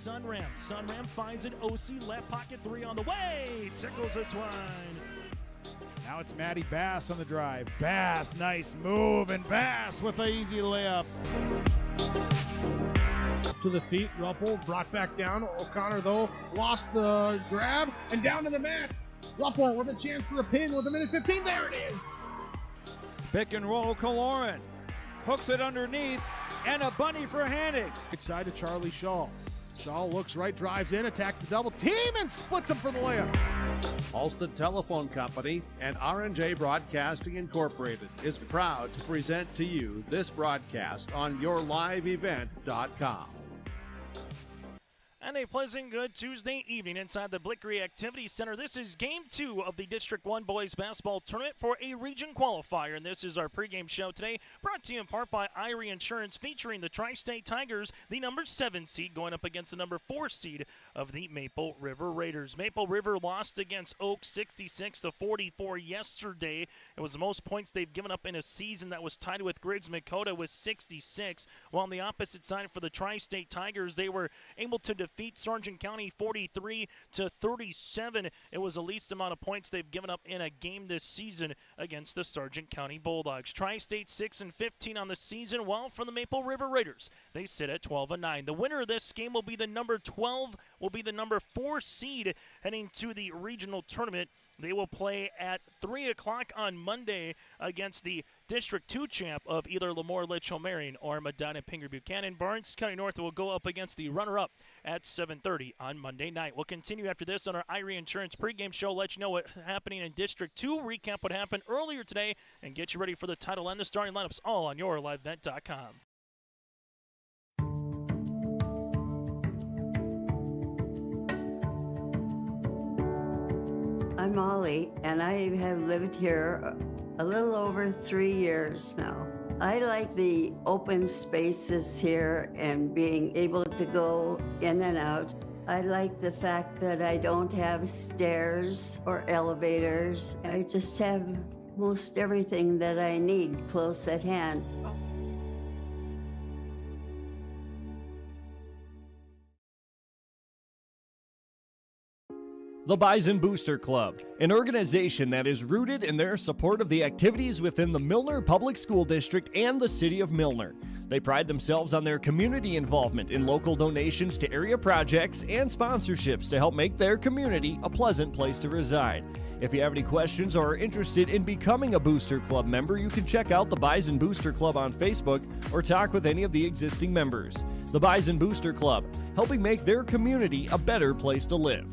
Sunram. Sunram finds it. OC left pocket three on the way. Tickles it Twine. Now it's Matty Bass on the drive. Bass, nice move, and Bass with an easy layup. To the feet, Ruppel brought back down. O'Connor, though, lost the grab and down to the mat. Ruppel with a chance for a pin with a minute 15. There it is. Pick and roll, Kaloran. Hooks it underneath, and a bunny for Hannig. Side to Charlie Shaw. Shaw looks right, drives in, attacks the double team, and splits him for the layup. Halstead Telephone Company and R&J Broadcasting Incorporated is proud to present to you this broadcast on YourLiveEvent.com. And a pleasant good Tuesday evening inside the Blickery Activity Center. This is Game 2 of the District 1 Boys Basketball Tournament for a region qualifier. And this is our pregame show today, brought to you in part by Irie Insurance, featuring the Tri-State Tigers, the number 7 seed, going up against the number 4 seed of the Maple River Raiders. Maple River lost against Oak 66-44 yesterday. It was the most points they've given up in a season. That was tied with Griggs Makota with 66. While on the opposite side for the Tri-State Tigers, they were able to defeat Sargent County 43-37. It was the least amount of points they've given up in a game this season against the Sargent County Bulldogs. Tri-State 6-15 on the season, while for the Maple River Raiders, they sit at 12-9. The winner of this game will be the number 12, will be the number 4 seed heading to the regional tournament. They will play at 3 o'clock on Monday against the District 2 champ of either Lemoore Litchfield Marion or Medina Pinger Buchanan. Barnes County North will go up against the runner-up at 7:30 on Monday night. We'll continue after this on our Irie Insurance pregame show, let you know what's happening in District 2, recap what happened earlier today, and get you ready for the title and the starting lineups, all on YourLiveEvent.com. I'm Molly, and I have lived here a little over 3 years now. I like the open spaces here and being able to go in and out. I like the fact that I don't have stairs or elevators. I just have most everything that I need close at hand. The Bison Booster Club, an organization that is rooted in their support of the activities within the Milner Public School District and the City of Milner. They pride themselves on their community involvement in local donations to area projects and sponsorships to help make their community a pleasant place to reside. If you have any questions or are interested in becoming a Booster Club member, you can check out the Bison Booster Club on Facebook or talk with any of the existing members. The Bison Booster Club, helping make their community a better place to live.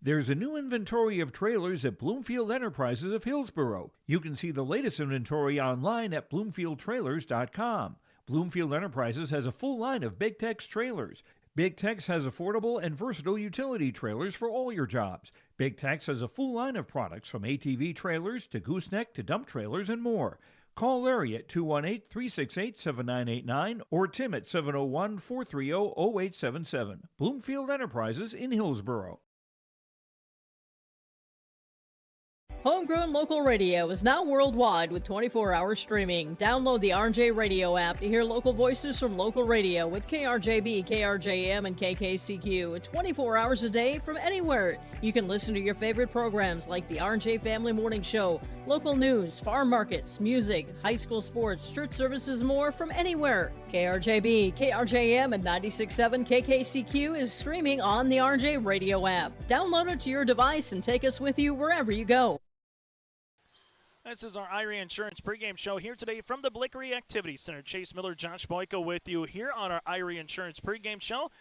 There's a new inventory of trailers at Bloomfield Enterprises of Hillsborough. You can see the latest inventory online at bloomfieldtrailers.com. Bloomfield Enterprises has a full line of Big Tex trailers. Big Tex has affordable and versatile utility trailers for all your jobs. Big Tex has a full line of products from ATV trailers to gooseneck to dump trailers and more. Call Larry at 218-368-7989 or Tim at 701-430-0877. Bloomfield Enterprises in Hillsborough. Homegrown Local Radio is now worldwide with 24-hour streaming. Download the RJ Radio app to hear local voices from local radio with KRJB, KRJM, and KKCQ 24 hours a day from anywhere. You can listen to your favorite programs like the RJ Family Morning Show, local news, farm markets, music, high school sports, church services, more from anywhere. KRJB, KRJM, and 96.7 KKCQ is streaming on the RJ Radio app. Download it to your device and take us with you wherever you go. This is our Irie Insurance pregame show here today from the Blickery Activity Center. Chase Miller, Josh Boyko with you here on our Irie Insurance pregame show.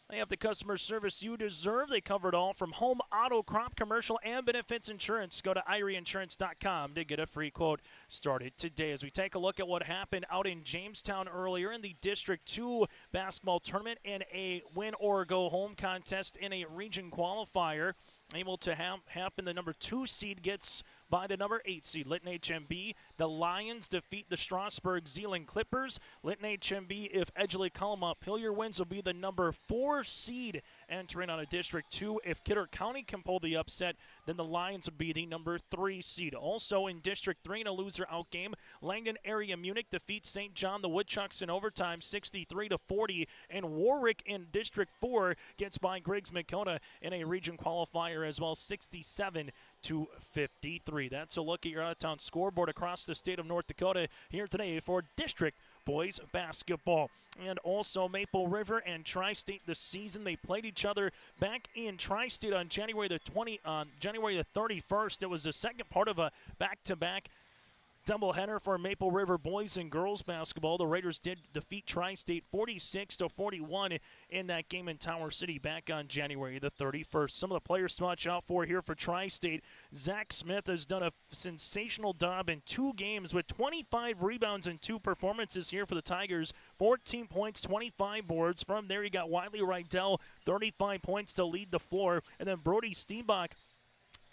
They have the customer service you deserve. They cover it all from home, auto, crop, commercial, and benefits insurance. Go to IrieInsurance.com to get a free quote started today. As we take a look at what happened out in Jamestown earlier in the District 2 basketball tournament in a win or go home contest in a region qualifier. able to happen. The number 2 seed gets by the number 8 seed, Lytton HMB. The Lions defeat the Strasburg Zeeland Clippers. Lytton HMB, if Edgeley Cullum Hillier wins, will be the number 4 seed entering out of District 2. If Kidder County can pull the upset, then the Lions would be the number 3 seed. Also in District 3 in a loser out game, Langdon Area Munich defeats St. John the Woodchucks in overtime 63-40, and Warwick in District 4 gets by Griggs Makota in a region qualifier as well, 67-53. That's a look at your out-of-town scoreboard across the state of North Dakota here today for District boys basketball. And also Maple River and Tri-State this season. They played each other back in Tri-State on January the 31st. It was the second part of a back-to-back doubleheader for Maple River boys and girls basketball. The Raiders did defeat Tri-State 46-41 in that game in Tower City back on January the 31st. Some of the players to watch out for here for Tri-State. Zach Smith has done a sensational job in 2 games with 25 rebounds and 2 performances here for the Tigers. 14 points, 25 boards. From there, you got Wiley Rydell, 35 points to lead the floor. And then Brody Steenbach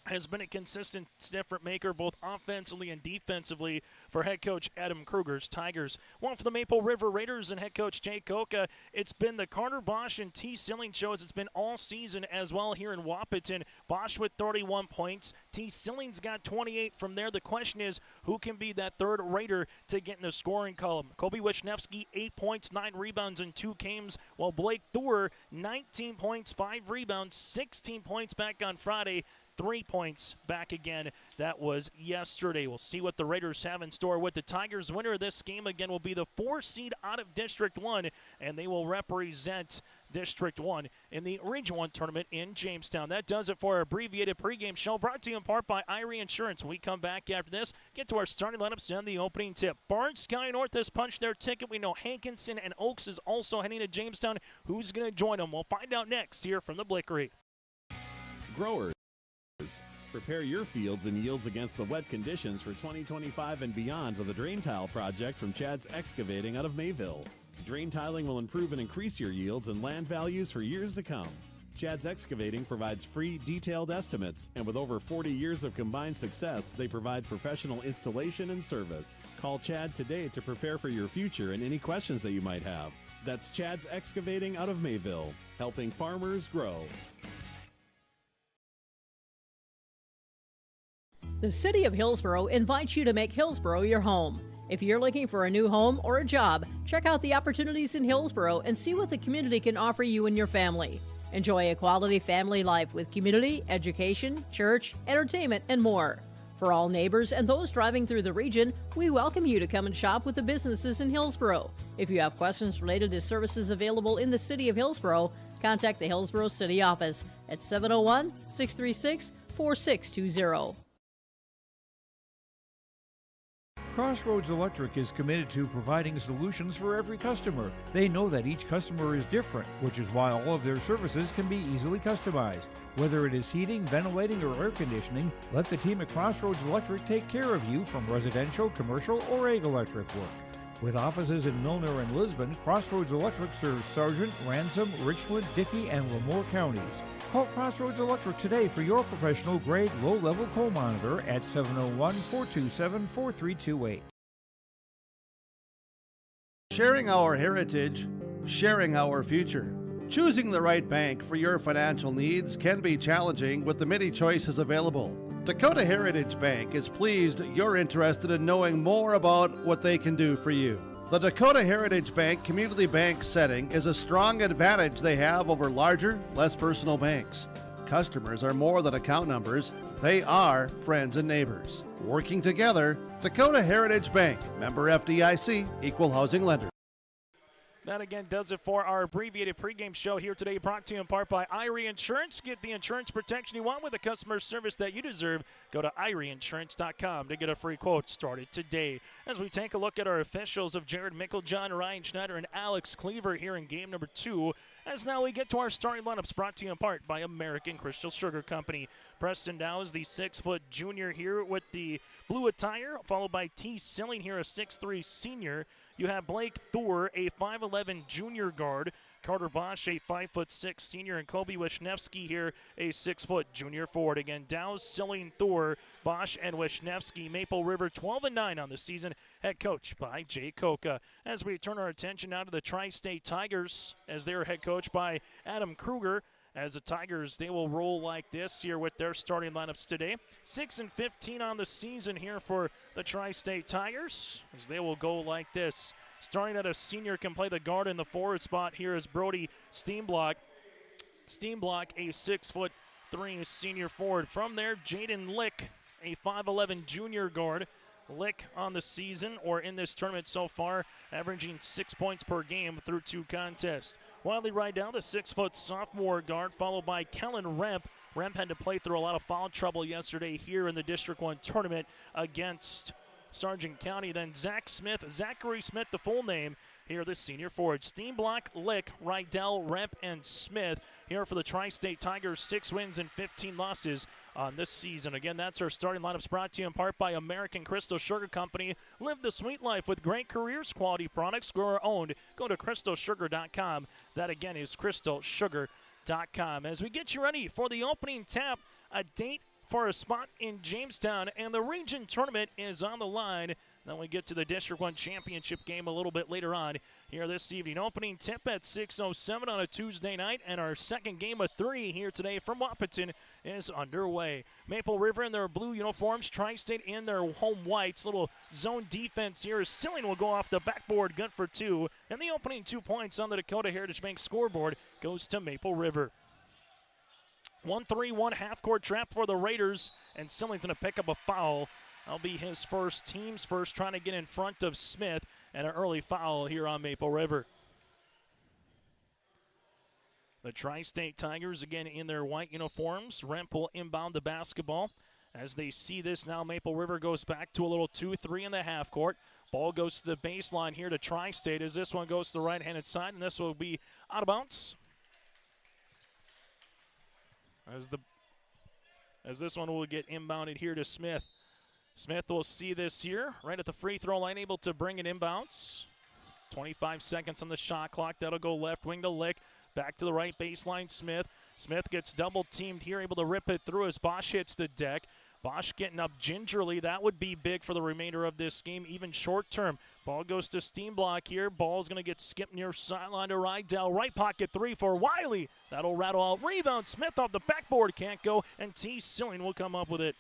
has been a consistent difference maker both offensively and defensively for head coach Adam Kruger's Tigers. One for the Maple River Raiders and head coach Jay Koka. It's been the Carter Bosch and T. Silling show as it's been all season as well here in Wahpeton. Bosch with 31 points. T. Silling's got 28. From there, the question is who can be that third Raider to get in the scoring column. Kobe Wisniewski, 8 points, 9 rebounds in 2 games, while Blake Thur, 19 points, 5 rebounds, 16 points back on Friday. 3 points back again. That was yesterday. We'll see what the Raiders have in store with the Tigers. Winner of this game again will be the 4 seed out of District 1, and they will represent District 1 in the Region 1 tournament in Jamestown. That does it for our abbreviated pregame show, brought to you in part by Irie Insurance. When we come back after this, get to our starting lineups and the opening tip. Barnes Sky North has punched their ticket. We know Hankinson and Oaks is also heading to Jamestown. Who's going to join them? We'll find out next here from the Blickery. Growers, prepare your fields and yields against the wet conditions for 2025 and beyond with a drain tile project from Chad's Excavating out of Mayville. Drain tiling will improve and increase your yields and land values for years to come. Chad's Excavating provides free, detailed estimates, and with over 40 years of combined success, they provide professional installation and service. Call Chad today to prepare for your future and any questions that you might have. That's Chad's Excavating out of Mayville, helping farmers grow. The City of Hillsborough invites you to make Hillsborough your home. If you're looking for a new home or a job, check out the opportunities in Hillsborough and see what the community can offer you and your family. Enjoy a quality family life with community, education, church, entertainment, and more. For all neighbors and those driving through the region, we welcome you to come and shop with the businesses in Hillsborough. If you have questions related to services available in the City of Hillsborough, contact the Hillsborough City Office at 701-636-4620. Crossroads Electric is committed to providing solutions for every customer. They know that each customer is different, which is why all of their services can be easily customized. Whether it is heating, ventilating, or air conditioning, let the team at Crossroads Electric take care of you from residential, commercial, or ag electric work. With offices in Milner and Lisbon, Crossroads Electric serves Sargent, Ransom, Richwood, Dickey, and Lemoore counties. Call Crossroads Electric today for your professional grade low-level coal monitor at 701-427-4328. Sharing our heritage, sharing our future. Choosing the right bank for your financial needs can be challenging with the many choices available. Dakota Heritage Bank is pleased you're interested in knowing more about what they can do for you. The Dakota Heritage Bank community bank setting is a strong advantage they have over larger, less personal banks. Customers are more than account numbers, they are friends and neighbors. Working together, Dakota Heritage Bank, member FDIC, equal housing lender. That again does it for our abbreviated pregame show here today, brought to you in part by Irie Insurance. Get the insurance protection you want with the customer service that you deserve. Go to IrieInsurance.com to get a free quote started today. As we take a look at our officials of Jared Micklejohn, Ryan Schneider, and Alex Cleaver here in game number 2, as now we get to our starting lineups, brought to you in part by American Crystal Sugar Company. Preston Dow is the 6-foot junior here with the blue attire, followed by T. Silling here, a 6'3 senior. you have Blake Thor, a 5'11 junior guard, Carter Bosch, a 5'6 senior, and Kobe Wisniewski here, a 6' junior forward. Again, Dow's, Silling, Thor, Bosch, and Wisniewski. Maple River 12-9 on the season, head coach by Jay Koka. As we turn our attention now to the Tri-State Tigers, as they are head coached by Adam Kruger. As the Tigers, they will roll like this here with their starting lineups today. 6-15 on the season here for the Tri-State Tigers, as they will go like this. Starting at a senior, can play the guard in the forward spot here is Brody Steenblock. Steenblock, a 6'3" senior forward. From there, Jaden Lick, a 5'11 junior guard. Lick on the season, or in this tournament so far, averaging 6 points per game through 2 contests. Wiley Rydell, the 6' sophomore guard, followed by Kellen Remp. Remp had to play through a lot of foul trouble yesterday here in the District 1 tournament against Sargent County. Then Zach Smith, Zachary Smith, the full name, here the senior forward. Steenblock, Lick, Rydell, Remp, and Smith here for the Tri-State Tigers. 6 wins and 15 losses on this season. Again, that's our starting lineups, brought to you in part by American Crystal Sugar Company. Live the sweet life with great careers, quality products, grower owned. Go to crystalsugar.com. That again is crystalsugar.com. As we get you ready for the opening tap, a date for a spot in Jamestown, and the region tournament is on the line. Then we get to the District 1 championship game a little bit later on here this evening. Opening tip at 6:07 on a Tuesday night, and our second game of 3 here today from Wahpeton is underway. Maple River in their blue uniforms, Tri-State in their home whites. Little zone defense here. Silling will go off the backboard, good for 2. And the opening 2 points on the Dakota Heritage Bank scoreboard goes to Maple River. 1-3-1 half-court trap for the Raiders, and Silling's going to pick up a foul. That'll be his first, team's first, trying to get in front of Smith, and an early foul here on Maple River. The Tri-State Tigers again in their white uniforms. Remp will inbound the basketball. As they see this now, Maple River goes back to a little 2-3 in the half court. Ball goes to the baseline here to Tri-State as this one goes to the right-handed side, and this will be out of bounds. As this one will get inbounded here to Smith. Smith will see this here right at the free throw line, able to bring it inbounds. 25 seconds on the shot clock. That'll go left wing to Lick. Back to the right baseline, Smith. Smith gets double teamed here, able to rip it through as Bosch hits the deck. Bosch getting up gingerly. That would be big for the remainder of this game, even short term. Ball goes to Steenblock here. Ball's going to get skipped near sideline to Rydell. Right pocket 3 for Wiley. That'll rattle out. Rebound. Smith off the backboard. Can't go. And T. Silling will come up with it.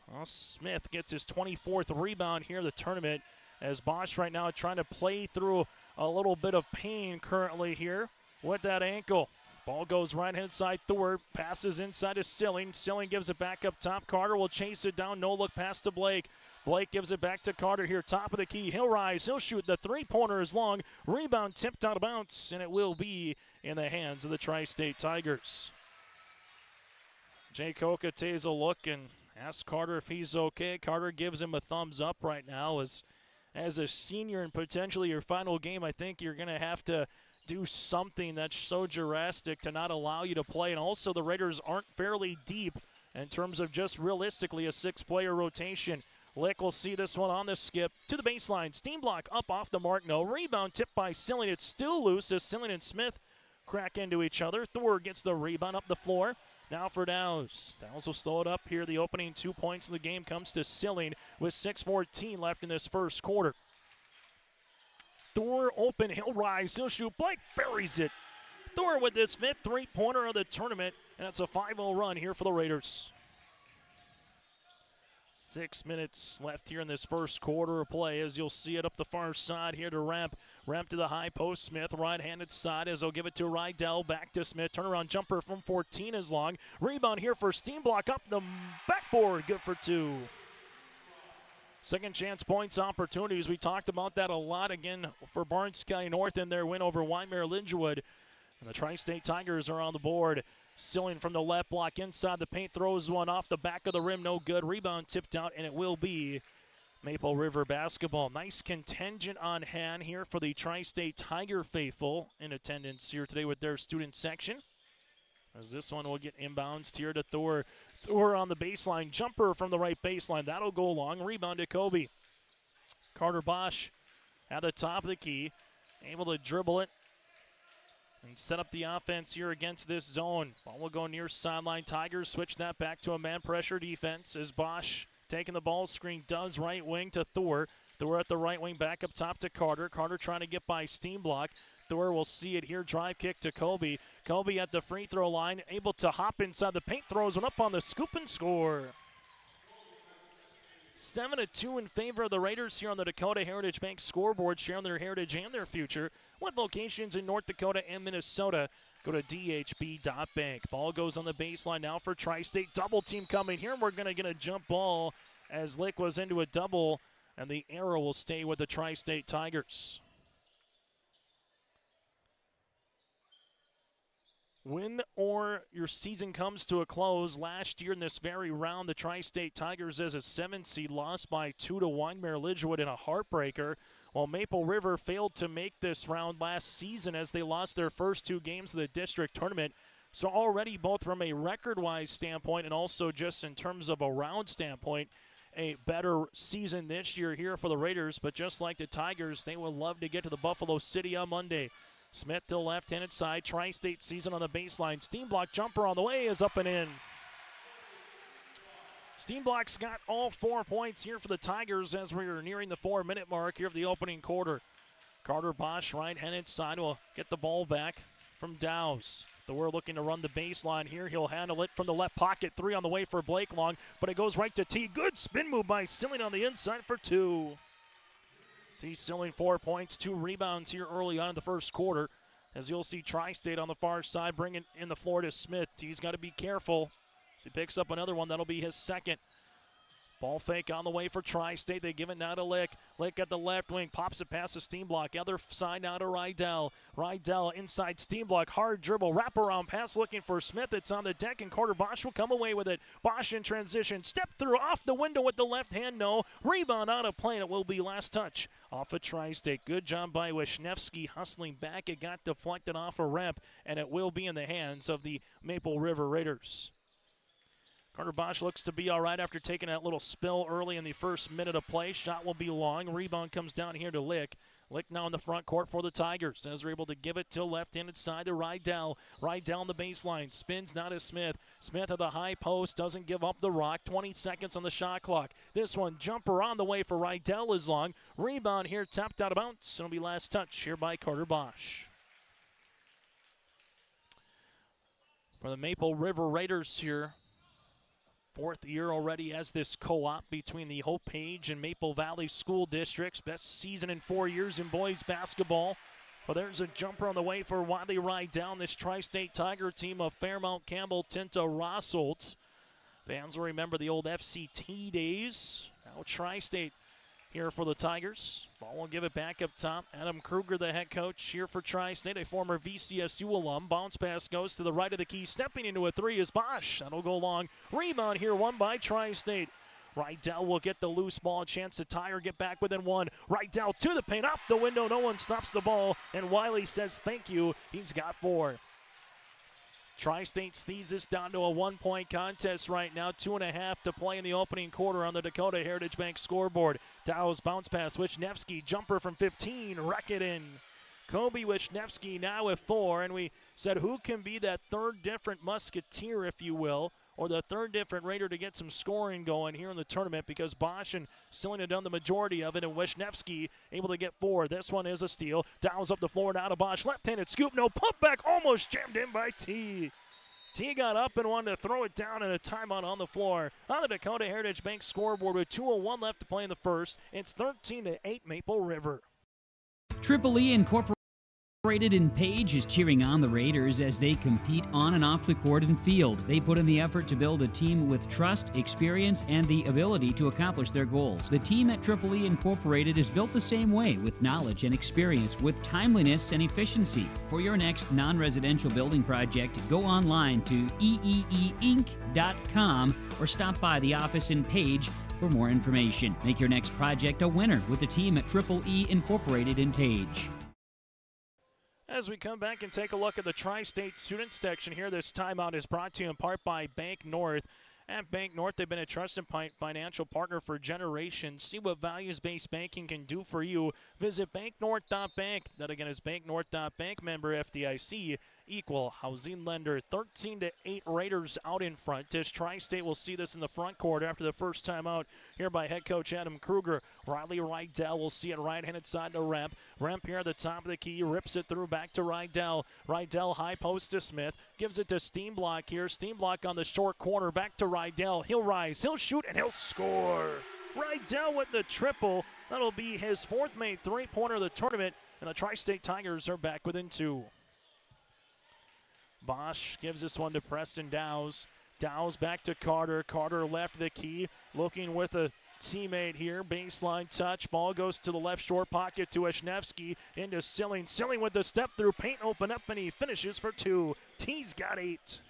Well, Smith gets his 24th rebound here in the tournament, as Bosch right now trying to play through a little bit of pain currently here with that ankle. Ball goes right-hand side. Thor passes inside to Silling. Silling gives it back up top. Carter will chase it down. No look pass to Blake. Blake gives it back to Carter here. Top of the key. He'll rise. He'll shoot. The three-pointer is long. Rebound tipped out of bounds, and it will be in the hands of the Tri-State Tigers. Jay Koka takes a look and asks Carter if he's okay. Carter gives him a thumbs up right now. As a senior and potentially your final game, I think you're going to have to do something that's so drastic to not allow you to play. And also the Raiders aren't fairly deep in terms of just realistically a 6-player rotation. Lick will see this one on the skip to the baseline. Steenblock up off the mark. No rebound, tipped by Silling. It's still loose as Silling and Smith crack into each other. Thor gets the rebound up the floor. Now for Dow's. Dow's will slow it up here. The opening 2 points of the game comes to Silling with 6:14 left in this first quarter. Thor open, he'll rise, he'll shoot. Blake buries it. Thor with this 5th three-pointer of the tournament, and it's a 5-0 run here for the Raiders. 6 minutes left here in this first quarter of play, as you'll see it up the far side here to Remp. Remp to the high post. Smith, right-handed side, as they'll give it to Rydell. Back to Smith. Turnaround jumper from 14 is long. Rebound here for Steenblock up the backboard. Good for 2. Second chance points opportunities. We talked about that a lot again for Barnes County North in their win over Wyndmere Lingewood. And the Tri-State Tigers are on the board. Silling from the left block inside the paint, throws one off the back of the rim, no good. Rebound tipped out, and it will be Maple River basketball. Nice contingent on hand here for the Tri-State Tiger faithful in attendance here today with their student section. As this one will get inbounds here to Thor. Thor on the baseline, jumper from the right baseline. That'll go long. Rebound to Kobe. Carter Bosch at the top of the key, able to dribble it and set up the offense here against this zone. Ball will go near sideline. Tigers switch that back to a man pressure defense as Bosch taking the ball screen, does right wing to Thor. Thor at the right wing, back up top to Carter. Carter trying to get by Steenblock. Thor will see it here. Drive kick to Colby. Colby at the free throw line, able to hop inside the paint, throws it up on the scoop and score. 7-2 in favor of the Raiders here on the Dakota Heritage Bank scoreboard, sharing their heritage and their future with locations in North Dakota and Minnesota. Go to dhb.bank. Ball goes on the baseline now for Tri-State. Double team coming here. We're going to get a jump ball as Lick was into a double, and the arrow will stay with the Tri-State Tigers. Win or your season comes to a close. Last year in this very round, the Tri-State Tigers as a 7 seed lost by 2 to Widemer Lidgewood in a heartbreaker, while Maple River failed to make this round last season as they lost their first 2 games of the district tournament. So already both from a record-wise standpoint and also just in terms of a round standpoint, a better season this year here for the Raiders. But just like the Tigers, they would love to get to the Buffalo City on Monday. Smith to the left-handed side. Tri-State season on the baseline. Steenblock jumper on the way is up and in. Steenblock's got all 4 points here for the Tigers as we're nearing the 4-minute mark here of the opening quarter. Carter Bosch, right-handed side, will get the ball back from Dowse. Thor looking to run the baseline here. He'll handle it from the left pocket. 3 on the way for Blake Long, but it goes right to T. Good spin move by Silling on the inside for 2. T. Silling 4 points, 2 rebounds here early on in the first quarter. As you'll see Tri-State on the far side bringing in the floor to Smith. T's got to be careful. If he picks up another one, that'll be his second. Ball fake on the way for Tri-State. They give it now to Lick. Lick at the left wing. Pops it past the Steenblock. Other side now to Rydell. Rydell inside Steenblock. Hard dribble. Wraparound pass looking for Smith. It's on the deck and Carter Bosch will come away with it. Bosch in transition. Step through off the window with the left hand. No. Rebound out of play and it will be last touch off of Tri-State. Good job by Wisniewski hustling back. It got deflected off a rep and it will be in the hands of the Maple River Raiders. Carter Bosch looks to be all right after taking that little spill early in the first minute of play. Shot will be long. Rebound comes down here to Lick. Lick now in the front court for the Tigers as they're able to give it to left-handed side to Rydell. Rydell on the baseline. Spins now to Smith. Smith at the high post. Doesn't give up the rock. 20 seconds on the shot clock. This one, jumper on the way for Rydell is long. Rebound here, tapped out of bounds. It'll be last touch here by Carter Bosch. For the Maple River Raiders here, 4th year already as this co-op between the Hope Page and Maple Valley School Districts. Best season in 4 years in boys basketball. Well, there's a jumper on the way for Wiley Rydell, this Tri-State Tiger team of Fairmount, Campbell, Tinta, Rossolt. Fans will remember the old FCT days. Now Tri-State here for the Tigers. Ball will give it back up top. Adam Kruger, the head coach here for Tri-State, a former VCSU alum. Bounce pass goes to the right of the key. Stepping into a 3 is Bosch. That'll go long. Rebound here, won by Tri-State. Rydell will get the loose ball. Chance to tie or get back within 1. Rydell to the paint, off the window. No one stops the ball. And Wiley says thank you. He's got 4. Tri-State sees this down to a 1-point contest right now. 2.5 to play in the opening quarter on the Dakota Heritage Bank scoreboard. Dow's bounce pass. Wisniewski, jumper from 15. Wreck it in. Kobe Wisniewski now with 4. And we said who can be that third different musketeer, if you will, or the third different Raider to get some scoring going here in the tournament, because Bosch and Silling have done the majority of it, and Wisniewski able to get 4. This one is a steal. Dow's up the floor now to Bosch. Left-handed scoop, no putback, almost jammed in by T. T got up and wanted to throw it down, and a timeout on the floor. On the Dakota Heritage Bank scoreboard with 2:01 left to play in the first. It's 13-8 Maple River. Triple E Incorporated in Page is cheering on the Raiders as they compete on and off the court and field. They put in the effort to build a team with trust, experience, and the ability to accomplish their goals. The team at Triple E Incorporated is built the same way, with knowledge and experience, with timeliness and efficiency. For your next non-residential building project, go online to eeeinc.com or stop by the office in Page for more information. Make your next project a winner with the team at Triple E Incorporated in Page. As we come back and take a look at the Tri-State student section here, this timeout is brought to you in part by Bank North. At Bank North, they've been a trusted financial partner for generations. See what values-based banking can do for you. Visit banknorth.bank. That again is banknorth.bank, member FDIC, equal housing lender. 13-8 Raiders out in front. As Tri-State will see this in the front court after the first time out here by head coach Adam Kruger. Riley Rydell will see it right-handed side to Remp. Remp here at the top of the key, rips it through back to Rydell. Rydell high post to Smith, gives it to Steenblock here. Steenblock on the short corner, back to Rydell. He'll rise, he'll shoot, and he'll score. Rydell with the triple. That'll be his fourth made three-pointer of the tournament, and the Tri-State Tigers are back within 2. Bosch gives this one to Preston Dowse. Dowse back to Carter. Carter left the key, looking with a teammate here. Baseline touch. Ball goes to the left short pocket to Wisniewski. Into Silling. Silling with the step through. Paint open up, and he finishes for 2. T's got 8.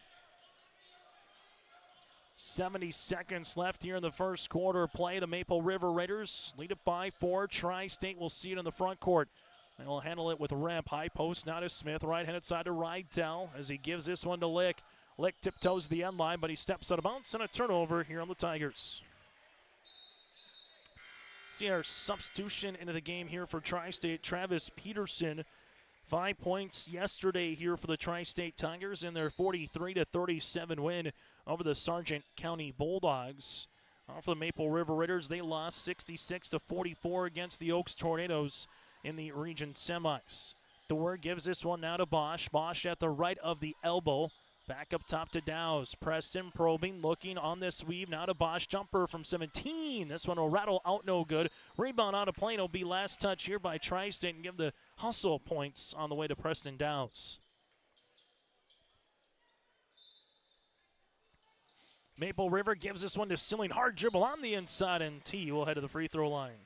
70 seconds left here in the first quarter play. The Maple River Raiders lead it by 4. Tri-State will see it in the front court. They will handle it with Remp. High post now to Smith. Right-handed side to Rydell as he gives this one to Lick. Lick tiptoes the end line, but he steps out of bounds, and a turnover here on the Tigers. See our substitution into the game here for Tri-State. Travis Peterson, 5 points yesterday here for the Tri-State Tigers in their 43-37 win over the Sargent County Bulldogs. For the Maple River Raiders, they lost 66-44 against the Oaks Tornadoes in the region semis. Thor gives this one now to Bosch. Bosch at the right of the elbow. Back up top to Dowse. Preston probing, looking on this weave. Now to Bosch. Jumper from 17. This one will rattle out, no good. Rebound out of play. It'll be last touch here by Tri-State and give the hustle points on the way to Preston Dowse. Maple River gives this one to Silling. Hard dribble on the inside, and T will head to the free throw line.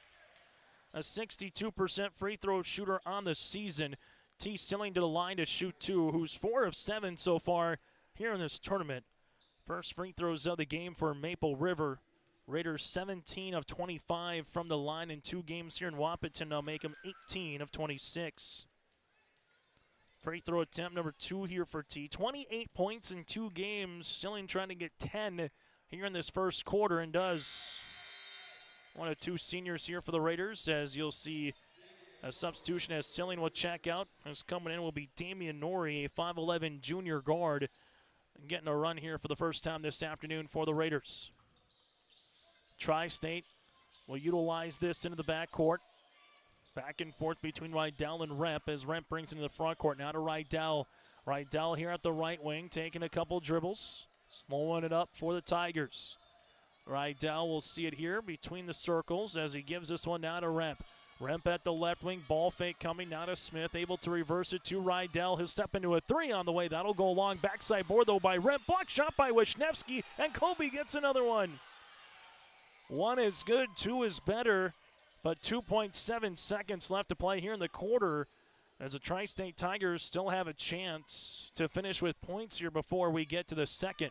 A 62% free throw shooter on the season. T. Silling to the line to shoot 2, who's 4 of 7 so far here in this tournament. First free throws of the game for Maple River. Raiders 17 of 25 from the line in 2 games here in Wahpeton. Now make them 18 of 26. Free throw attempt number 2 here for T. 28 points in 2 games. Silling trying to get 10 here in this first quarter, and does. One of 2 seniors here for the Raiders, as you'll see a substitution as Silling will check out. As coming in will be Damian Norrie, a 5'11 junior guard, and getting a run here for the first time this afternoon for the Raiders. Tri-State will utilize this into the backcourt. Back and forth between Rydell and Remp as Remp brings into the front court. Now to Rydell. Rydell here at the right wing, taking a couple dribbles, slowing it up for the Tigers. Rydell will see it here between the circles as he gives this one now to Remp. Remp at the left wing, ball fake coming now to Smith, able to reverse it to Rydell. He'll step into a 3 on the way. That'll go long. Backside board though by Remp. Block shot by Wisniewski, and Kobe gets another one. 1 is good, 2 is better, but 2.7 seconds left to play here in the quarter as the Tri-State Tigers still have a chance to finish with points here before we get to the second.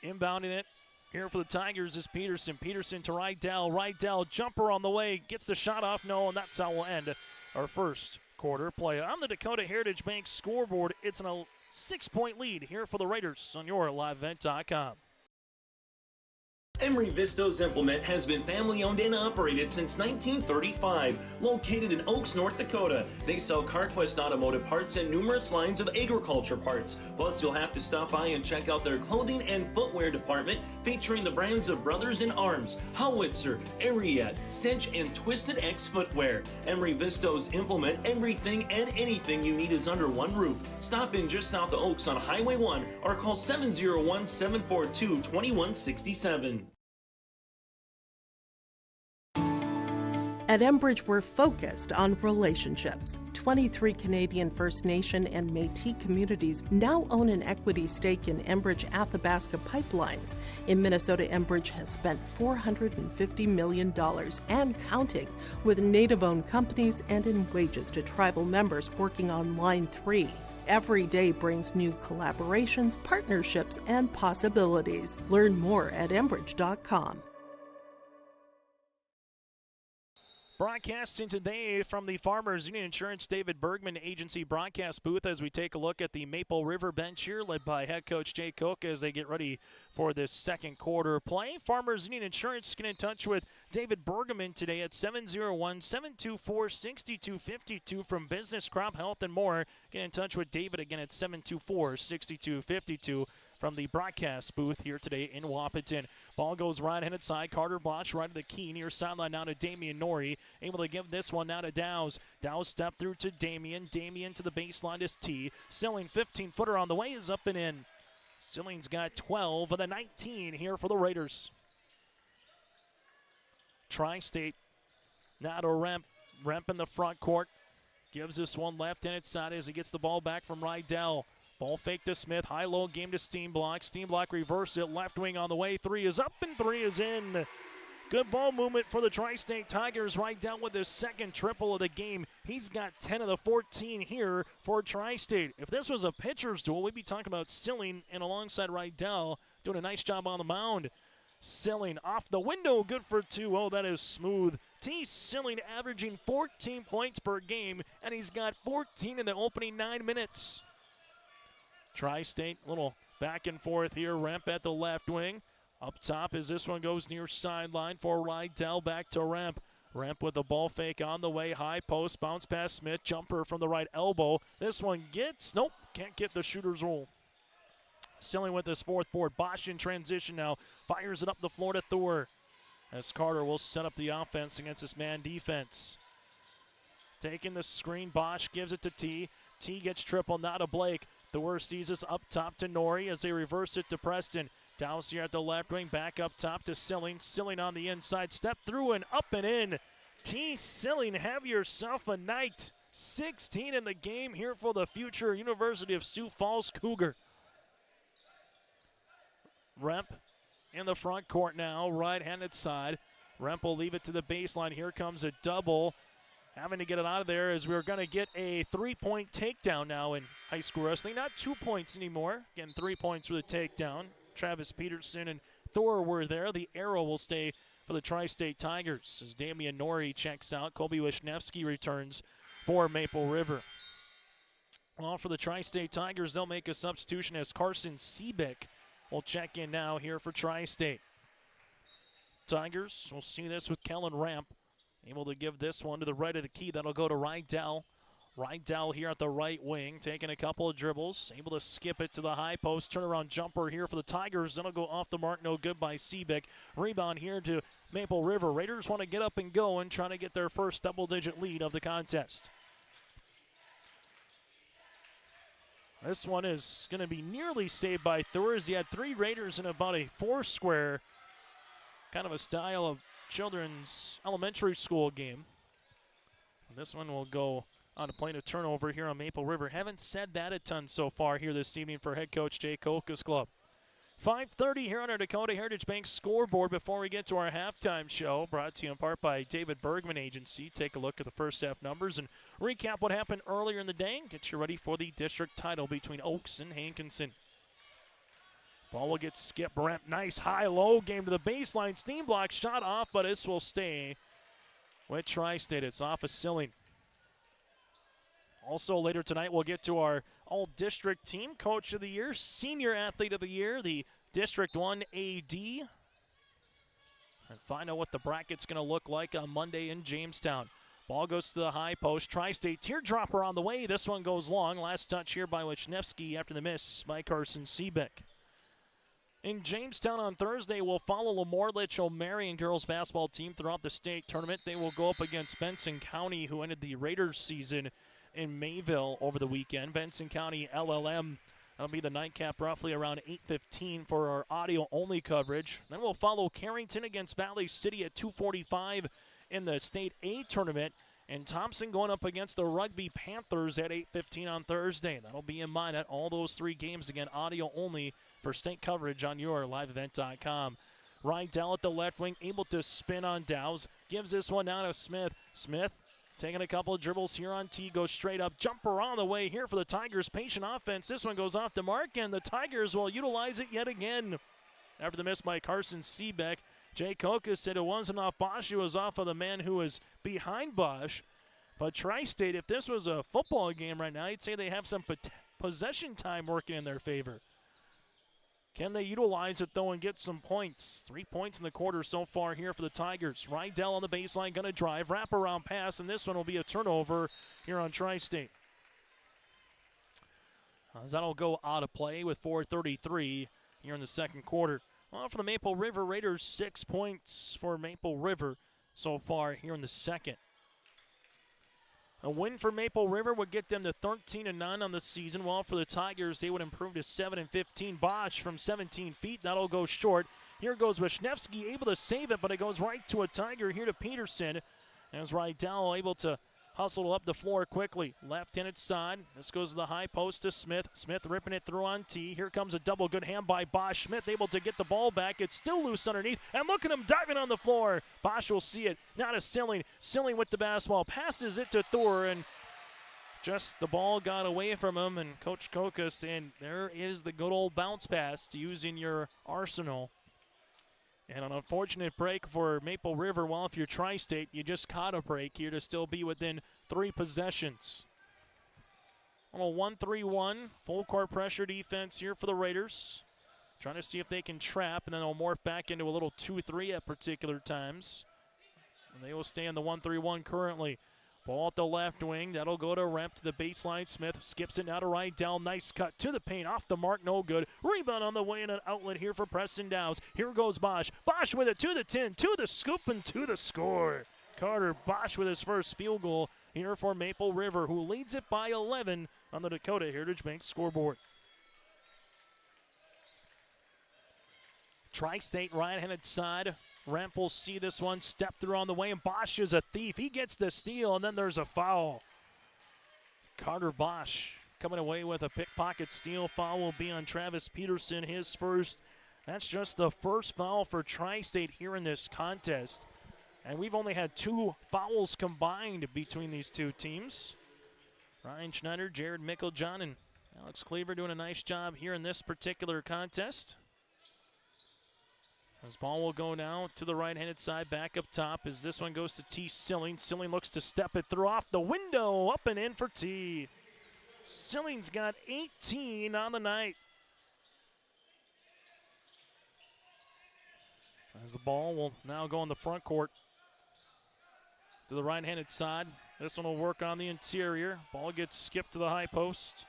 Inbounding it here for the Tigers is Peterson. Peterson to Rydell. Rydell, jumper on the way, gets the shot off. No, and that's how we'll end our first quarter play. On the Dakota Heritage Bank scoreboard, it's a 6-point lead here for the Raiders on your LiveEvent.com. Emery Vistos Implement has been family-owned and operated since 1935. Located in Oaks, North Dakota, they sell CarQuest automotive parts and numerous lines of agriculture parts. Plus, you'll have to stop by and check out their clothing and footwear department, featuring the brands of Brothers in Arms, Howitzer, Ariat, Cinch, and Twisted X Footwear. Emery Vistos Implement, everything and anything you need is under one roof. Stop in just south of Oaks on Highway 1 or call 701-742-2167. At Enbridge, we're focused on relationships. 23 Canadian First Nation and Métis communities now own an equity stake in Enbridge Athabasca Pipelines. In Minnesota, Enbridge has spent $450 million and counting with Native-owned companies and in wages to tribal members working on Line 3. Every day brings new collaborations, partnerships, and possibilities. Learn more at Enbridge.com. Broadcasting today from the Farmers Union Insurance David Bergman Agency broadcast booth as we take a look at the Maple River bench here, led by head coach Jay Koch as they get ready for this second quarter play. Farmers Union Insurance get in touch with David Bergman today at 701-724-6252 from Business, Crop, Health, and more. Get in touch with David again at 724-6252. From the broadcast booth here today in Wahpeton. Ball goes right-handed side. Carter Bosch right to the key near sideline now to Damian Norrie. Able to give this one now to Dowse. Dowse step through to Damian. Damian to the baseline is T. Silling 15-footer on the way is up and in. Silling's got 12 of the 19 here for the Raiders. Tri-State now to Remp. Remp in the front court. Gives this one left-handed side as he gets the ball back from Rydell. Ball fake to Smith, high-low game to Steenblock. Steenblock reverse it, left wing on the way. 3 is up and 3 is in. Good ball movement for the Tri-State Tigers. Right down with his second triple of the game. He's got 10 of the 14 here for Tri-State. If this was a pitcher's duel, we'd be talking about Silling and alongside Rydell doing a nice job on the mound. Silling off the window, good for 2. Oh, that is smooth. T. Silling averaging 14 points per game, and he's got 14 in the opening 9 minutes. Tri-State, little back and forth here. Remp at the left wing. Up top as this one goes near sideline for Rydell. Back to Remp. Remp with the ball fake on the way. High post, bounce past Smith. Jumper from the right elbow. This one gets, nope, can't get the shooter's roll. Silling with his fourth board. Bosch in transition now. Fires it up the floor to Thor. As Carter will set up the offense against this man defense. Taking the screen, Bosch gives it to T. T gets triple, not a Blake. Thor sees us up top to Norrie as they reverse it to Preston. Dowse here at the left wing, back up top to Silling. Silling on the inside, step through and up and in. T. Silling, have yourself a night. 16 in the game here for the future University of Sioux Falls Cougar. Remp in the front court now, right-handed side. Remp will leave it to the baseline. Here comes a double. Having to get it out of there as we're going to get a 3-point takedown now in high school wrestling. Not 2 points anymore. Again, 3 points for the takedown. Travis Peterson and Thor were there. The arrow will stay for the Tri-State Tigers as Damian Norrie checks out. Colby Wisniewski returns for Maple River. Well, for the Tri-State Tigers, they'll make a substitution as Carson Seebeck will check in now here for Tri-State. Tigers, we'll see this with Kellen Ramp. Able to give this one to the right of the key. That'll go to Rydell. Rydell here at the right wing, taking a couple of dribbles. Able to skip it to the high post. Turnaround jumper here for the Tigers. That'll go off the mark. No good by Seebeck. Rebound here to Maple River. Raiders want to get up and go and try to get their first double-digit lead of the contest. This one is going to be nearly saved by Thor as he had 3 Raiders in about a 4-square. Kind of a style of children's elementary school game. And this one will go on a plane of turnover here on Maple River. Haven't said that a ton so far here this evening for head coach Jay Koch's club. 5:30 here on our Dakota Heritage Bank scoreboard before we get to our halftime show. Brought to you in part by David Bergman Agency. Take a look at the first half numbers and recap what happened earlier in the day. Get you ready for the district title between Oaks and Hankinson. Ball will get skipped. Remp, nice high-low game to the baseline. Steenblock shot off, but this will stay with Tri-State. It's off of Silling. Also later tonight, we'll get to our all-district team. Coach of the Year, Senior Athlete of the Year, the District 1 AD. And find out what the bracket's going to look like on Monday in Jamestown. Ball goes to the high post. Tri-State teardropper on the way. This one goes long. Last touch here by Wisniewski after the miss by Carson Seebeck. In Jamestown on Thursday, we'll follow Lamorlich O'Marion girls basketball team throughout the state tournament. They will go up against Benson County, who ended the Raiders season in Mayville over the weekend. Benson County LLM, that'll be the nightcap roughly around 8:15 for our audio-only coverage. Then we'll follow Carrington against Valley City at 2:45 in the State A tournament. And Thompson going up against the Rugby Panthers at 8:15 on Thursday. That'll be in mind at all those 3 games. Again, audio only for state coverage on your liveevent.com. Rydell at the left wing, able to spin on Dowse. Gives this one down to Smith. Smith taking a couple of dribbles here on T. Goes straight up. Jumper on the way here for the Tigers. Patient offense. This one goes off the mark, and the Tigers will utilize it yet again. After the miss by Carson Seebeck, Jay Koka said it wasn't off Bosch, it was off of the man who was behind Bosch. But Tri-State, if this was a football game right now, I'd say they have some possession time working in their favor. Can they utilize it, though, and get some points? 3 points in the quarter so far here for the Tigers. Rydell on the baseline, going to drive, wraparound pass, and this one will be a turnover here on Tri-State. As that'll go out of play with 4:33 here in the second quarter. Well, for the Maple River Raiders, 6 points for Maple River so far here in the second. A win for Maple River would get them to 13-9 on the season, while for the Tigers, they would improve to 7-15. Bosch from 17 feet, that'll go short. Here goes Wisniewski, able to save it, but it goes right to a Tiger here to Peterson. As Rydell able to hustle up the floor quickly. Left-handed side. This goes to the high post to Smith. Smith ripping it through on T. Here comes a double. Good hand by Bosch. Smith able to get the ball back. It's still loose underneath. And look at him diving on the floor. Bosch will see it. Now to Silling. Silling with the basketball. Passes it to Thor. And just the ball got away from him. And Coach Koka saying there is the good old bounce pass to use in your arsenal. And an unfortunate break for Maple River. Well, if you're Tri-State, you just caught a break here to still be within 3 possessions. On a 1-3-1, full court pressure defense here for the Raiders. Trying to see if they can trap, and then they'll morph back into a little 2-3 at particular times. And they will stay in the 1-3-1 currently. Ball at the left wing. That'll go to Remp to the baseline. Smith skips it now to Rydell. Nice cut to the paint. Off the mark. No good. Rebound on the way and an outlet here for Preston Dowse. Here goes Bosch. Bosch with it to the 10, to the scoop, and to the score. Carter Bosch with his first field goal here for Maple River, who leads it by 11 on the Dakota Heritage Bank scoreboard. Tri-State right-handed side. Remp will see this one, step through on the way, and Bosch is a thief. He gets the steal, and then there's a foul. Carter Bosch coming away with a pickpocket steal. Foul will be on Travis Peterson, his first. That's just the first foul for Tri-State here in this contest. And we've only had 2 fouls combined between these two teams. Ryan Schneider, Jared Micklejohn, and Alex Cleaver doing a nice job here in this particular contest. This ball will go now to the right-handed side, back up top as this one goes to T. Silling. Silling looks to step it through off the window, up and in for T. Silling's got 18 on the night. As the ball will now go in the front court to the right-handed side. This one will work on the interior. Ball gets skipped to the high post.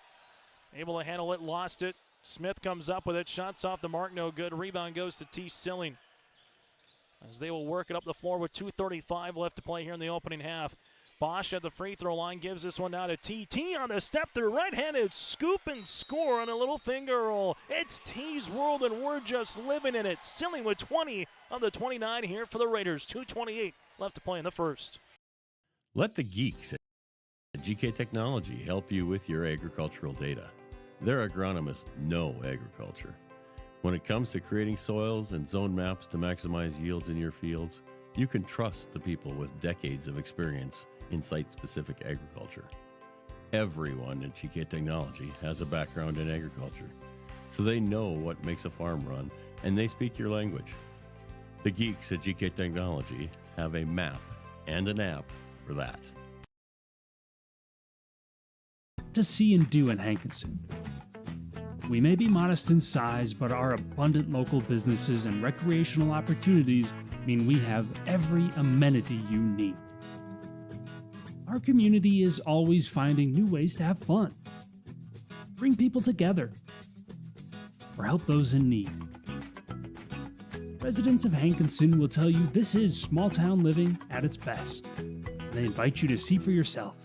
Able to handle it, lost it. Smith comes up with it, shots off the mark, no good. Rebound goes to T. Silling. As they will work it up the floor with 2:35 left to play here in the opening half. Bosch at the free throw line gives this one now to T. T on the step through, right-handed scoop and score on a little finger roll. It's T's world and we're just living in it. Silling with 20 of the 29 here for the Raiders. 2:28 left to play in the first. Let the geeks at GK Technology help you with your agricultural data. Their agronomists know agriculture. When it comes to creating soils and zone maps to maximize yields in your fields, you can trust the people with decades of experience in site-specific agriculture. Everyone at GK Technology has a background in agriculture, so they know what makes a farm run, and they speak your language. The geeks at GK Technology have a map and an app for that. To see and do in Hankinson. We may be modest in size, but our abundant local businesses and recreational opportunities mean we have every amenity you need. Our community is always finding new ways to have fun, bring people together, or help those in need. Residents of Hankinson will tell you this is small town living at its best. They invite you to see for yourself.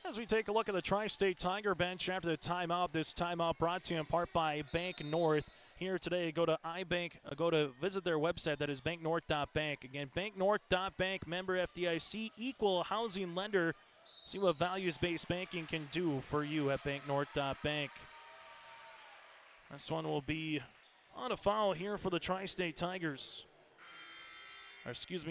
As we take a look at the Tri-State Tiger bench after the timeout, this timeout brought to you in part by Bank North. Here today, go to visit their website, that is banknorth.bank. Again, banknorth.bank, member FDIC, equal housing lender. See what values-based banking can do for you at banknorth.bank. This one will be on a foul here for the Tri-State Tigers.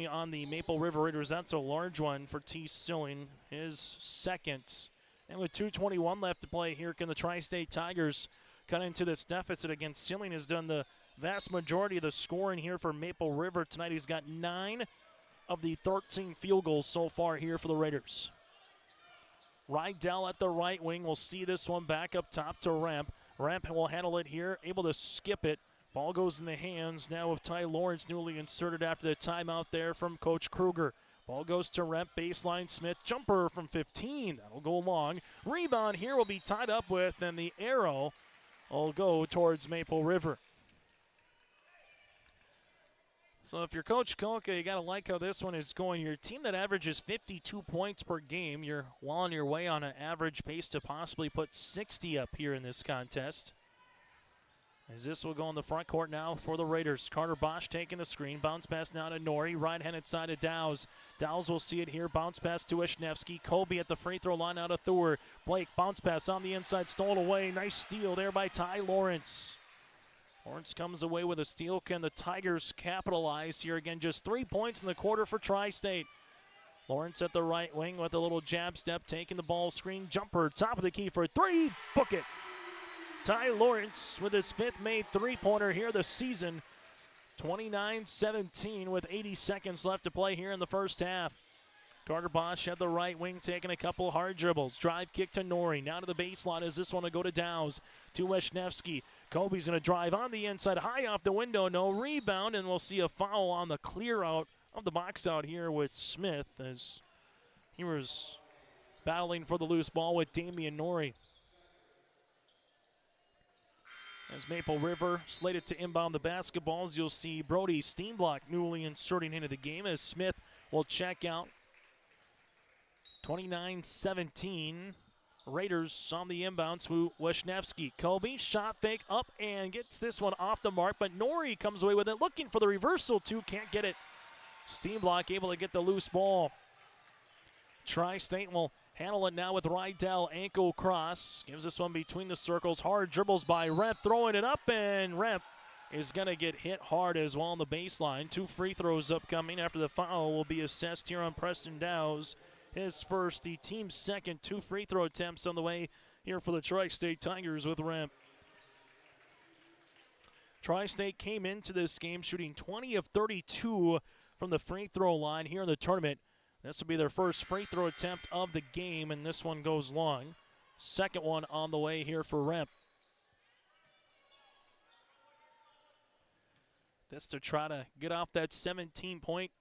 On the Maple River Raiders. That's a large one for T. Silling, his second. And with 2:21 left to play here, can the Tri-State Tigers cut into this deficit against Silling? Has done the vast majority of the scoring here for Maple River tonight. He's got 9 of the 13 field goals so far here for the Raiders. Rydell at the right wing. We'll see this one back up top to Remp. Remp will handle it here, able to skip it. Ball goes in the hands now of Ty Lawrence, newly inserted after the timeout there from Coach Kruger. Ball goes to Remp, baseline Smith, jumper from 15. That'll go long. Rebound here will be tied up with, and the arrow will go towards Maple River. So if you're Coach Kolka, you got to like how this one is going. Your team that averages 52 points per game, you're well on your way on an average pace to possibly put 60 up here in this contest. As this will go in the front court now for the Raiders. Carter Bosch taking the screen. Bounce pass now to Nori. Right-handed side to Dowse. Dowse will see it here. Bounce pass to Wisniewski. Kobe at the free throw line out of Thor. Blake, bounce pass on the inside. Stolen away. Nice steal there by Ty Lawrence. Lawrence comes away with a steal. Can the Tigers capitalize here again? Just 3 points in the quarter for Tri-State. Lawrence at the right wing with a little jab step. Taking the ball screen. Jumper. Top of the key for 3. Book it. Ty Lawrence with his 5th made three-pointer here this season. 29-17 with 80 seconds left to play here in the first half. Carter Bosch at the right wing taking a couple hard dribbles. Drive kick to Nori. Now to the baseline as this one will go to Dowse. To Wisniewski. Kobe's going to drive on the inside. High off the window. No rebound. And we'll see a foul on the clear out of the box out here with Smith as he was battling for the loose ball with Damian Nori. As Maple River slated to inbound the basketballs, you'll see Brody Steenblock newly inserting into the game as Smith will check out. 29-17. Raiders on the inbounds to Wisniewski. Kobe, shot fake up and gets this one off the mark, but Nori comes away with it, looking for the reversal too, can't get it. Steenblock able to get the loose ball. Tri-State will handle it now with Rydell, ankle cross. Gives this one between the circles. Hard dribbles by Remp, throwing it up, and Remp is going to get hit hard as well on the baseline. 2 free throws upcoming after the foul will be assessed here on Preston Dowse. His first, the team's second. 2 free throw attempts on the way here for the Tri-State Tigers with Remp. Tri-State came into this game shooting 20 of 32 from the free throw line here in the tournament. This will be their first free throw attempt of the game, and this one goes long. Second one on the way here for Remp. This to try to get off that 17-point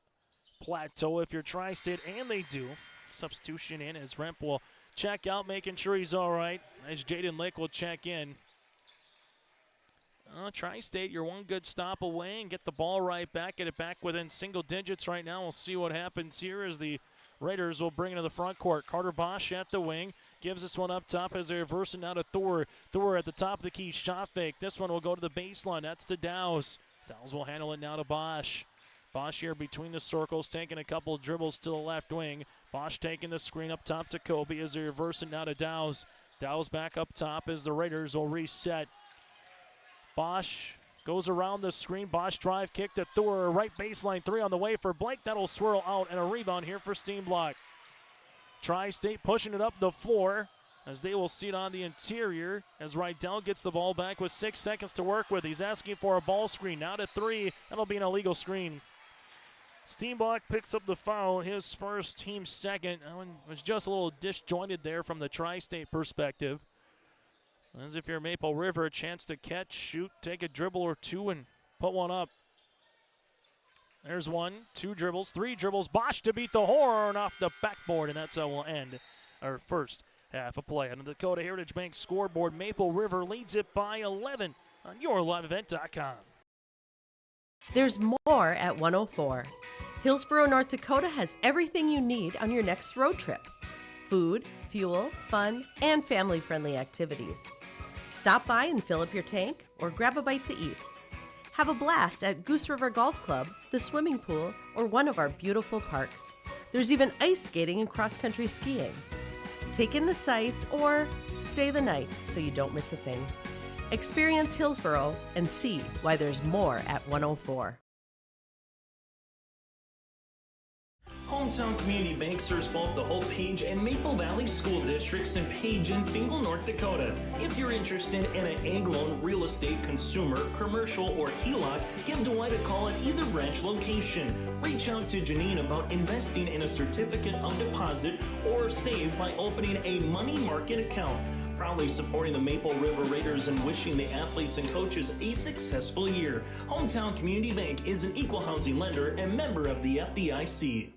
plateau if you're Tri-State, and they do. Substitution in as Remp will check out, making sure he's all right, as Jaden Lick will check in. Tri-State, you're one good stop away and get the ball right back, get it back within single digits right now. We'll see what happens here as the Raiders will bring it to the front court. Carter Bosch at the wing, gives this one up top as they reverse it now to Thor. Thor at the top of the key, shot fake. This one will go to the baseline. That's to Dowse. Dowse will handle it now to Bosch. Bosch here between the circles, taking a couple of dribbles to the left wing. Bosch taking the screen up top to Kobe as they reverse it now to Dowse. Dowse back up top as the Raiders will reset. Bosch goes around the screen. Bosch drive kick to Thor. Right baseline 3 on the way for Blake. That'll swirl out, and a rebound here for Steenblock. Tri-State pushing it up the floor as they will see it on the interior as Rydell gets the ball back with 6 seconds to work with. He's asking for a ball screen. Now to 3. That'll be an illegal screen. Steenblock picks up the foul, his first, team's second. That one was just a little disjointed there from the Tri-State perspective. As if you're Maple River, a chance to catch, shoot, take a dribble or 2 and put one up. There's 1, 2 dribbles, 3 dribbles. Bosch to beat the horn off the backboard, and that's how we'll end our first half of play. On the Dakota Heritage Bank scoreboard, Maple River leads it by 11 on yourliveevent.com. There's more at 104. Hillsborough, North Dakota has everything you need on your next road trip. Food, fuel, fun, and family-friendly activities. Stop by and fill up your tank or grab a bite to eat. Have a blast at Goose River Golf Club, the swimming pool, or one of our beautiful parks. There's even ice skating and cross-country skiing. Take in the sights or stay the night so you don't miss a thing. Experience Hillsborough and see why there's more at 104. Hometown Community Bank serves both the Hope Page and Maple Valley School Districts in Page and Fingal, North Dakota. If you're interested in an ag loan, real estate, consumer, commercial, or HELOC, give Dwight a call at either branch location. Reach out to Janine about investing in a certificate of deposit or save by opening a money market account. Proudly supporting the Maple River Raiders and wishing the athletes and coaches a successful year. Hometown Community Bank is an equal housing lender and member of the FDIC.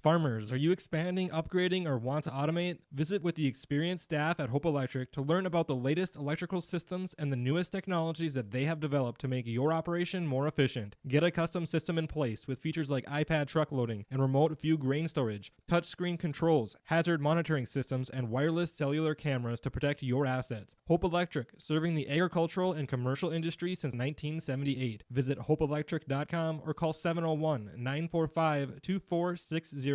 Farmers, are you expanding, upgrading, or want to automate? Visit with the experienced staff at Hope Electric to learn about the latest electrical systems and the newest technologies that they have developed to make your operation more efficient. Get a custom system in place with features like iPad truck loading and remote view grain storage, touchscreen controls, hazard monitoring systems, and wireless cellular cameras to protect your assets. Hope Electric, serving the agricultural and commercial industry since 1978. Visit hopeelectric.com or call 701-945-2460.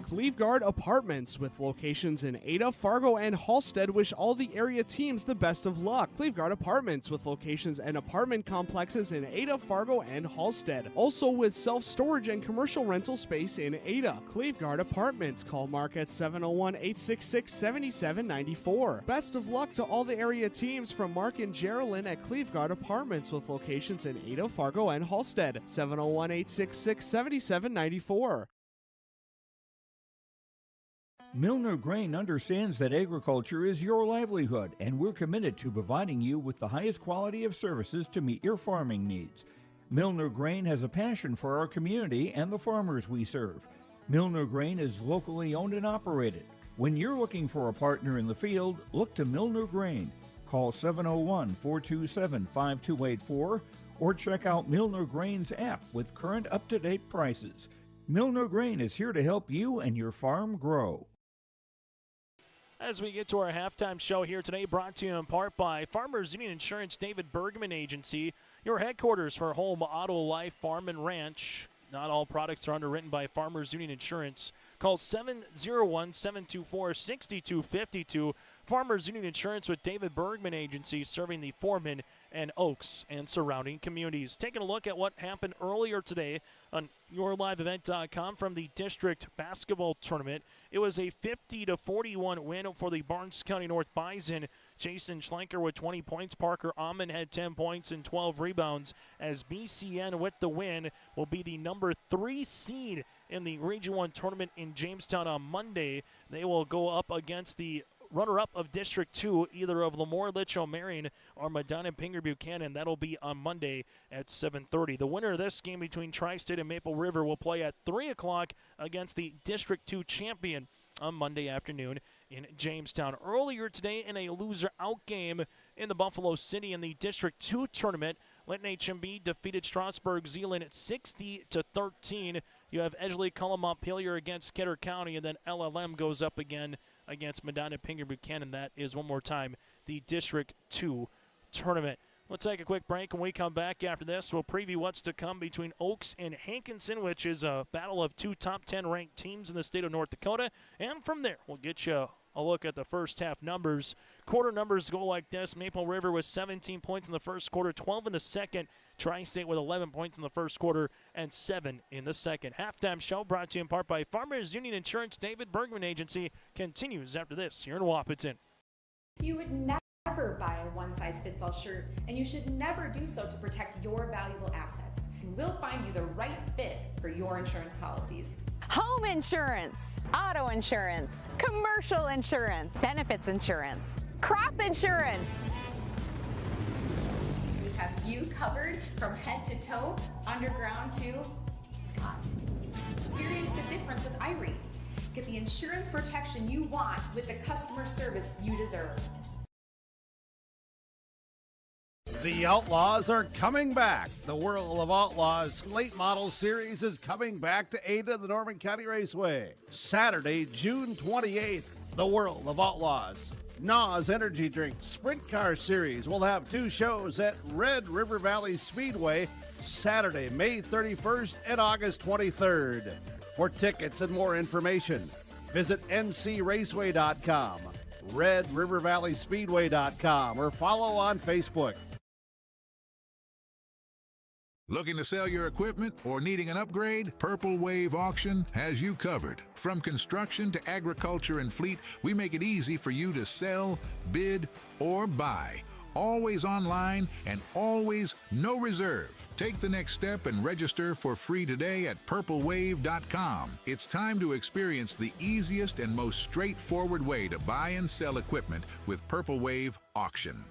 Cleveguard Apartments, with locations in Ada, Fargo, and Halstead, wish all the area teams the best of luck. Cleveguard Apartments, with locations and apartment complexes in Ada, Fargo, and Halstead. Also with self-storage and commercial rental space in Ada. Cleveguard Apartments. Call Mark at 701-866-7794. Best of luck to all the area teams from Mark and Geraldine at Cleveguard Apartments, with locations in Ada, Fargo, and Halstead. 701-866-7794. Milner Grain understands that agriculture is your livelihood, and we're committed to providing you with the highest quality of services to meet your farming needs. Milner Grain has a passion for our community and the farmers we serve. Milner Grain is locally owned and operated. When you're looking for a partner in the field, look to Milner Grain. Call 701-427-5284 or check out Milner Grain's app with current up-to-date prices. Milner Grain is here to help you and your farm grow. As we get to our halftime show here today, brought to you in part by Farmers Union Insurance David Bergman Agency, your headquarters for home, auto, life, farm, and ranch. Not all products are underwritten by Farmers Union Insurance. Call 701-724-6252. Farmers Union Insurance with David Bergman Agency, serving the Foreman and Oaks and surrounding communities. Taking a look at what happened earlier today on yourliveevent.com from the district basketball tournament. It was a 50-41 win for the Barnes County North Bison. Jason Schlenker with 20 points. Parker Amman had 10 points and 12 rebounds, as BCN with the win will be the number 3 seed in the Region 1 tournament in Jamestown on Monday. They will go up against the runner-up of District 2, either of Lemoore, Litchfield, Marion, or Medina, Pinger, Buchanan. That'll be on Monday at 7:30. The winner of this game between Tri-State and Maple River will play at 3 o'clock against the District 2 champion on Monday afternoon in Jamestown. Earlier today, in a loser-out game in the Buffalo City in the District 2 tournament, Linton HMB defeated Strasburg-Zeeland at 60-13. You have Edgeley Cullum Montpelier against Kidder County, and then LLM goes up again against Medina Pinger Buchanan. That is, one more time, the District 2 tournament. We'll take a quick break. When we come back after this, we'll preview what's to come between Oaks and Hankinson, which is a battle of 2 top 10 ranked teams in the state of North Dakota. And from there, we'll get you a look at the first half numbers. Quarter numbers go like this. Maple River with 17 points in the first quarter, 12 in the second. Tri-State with 11 points in the first quarter and 7 in the second. Halftime show brought to you in part by Farmers Union Insurance David Bergman Agency continues after this here in Wahpeton. You would never buy a one-size-fits-all shirt, and you should never do so to protect your valuable assets. And we'll find you the right fit for your insurance policies. Home insurance, auto insurance, commercial insurance, benefits insurance, crop insurance. We have you covered from head to toe, underground to sky. Experience the difference with Irie. Get the insurance protection you want with the customer service you deserve. The Outlaws are coming back. The World of Outlaws late model series is coming back to Ada, the Norman County Raceway. Saturday, June 28th, the World of Outlaws. NOS Energy Drink Sprint Car Series will have 2 shows at Red River Valley Speedway, Saturday, May 31st and August 23rd. For tickets and more information, visit ncraceway.com, redrivervalleyspeedway.com, or follow on Facebook. Looking to sell your equipment or needing an upgrade? Purple Wave Auction has you covered. From construction to agriculture and fleet, we make it easy for you to sell, bid, or buy. Always online and always no reserve. Take the next step and register for free today at purplewave.com. It's time to experience the easiest and most straightforward way to buy and sell equipment with Purple Wave Auction.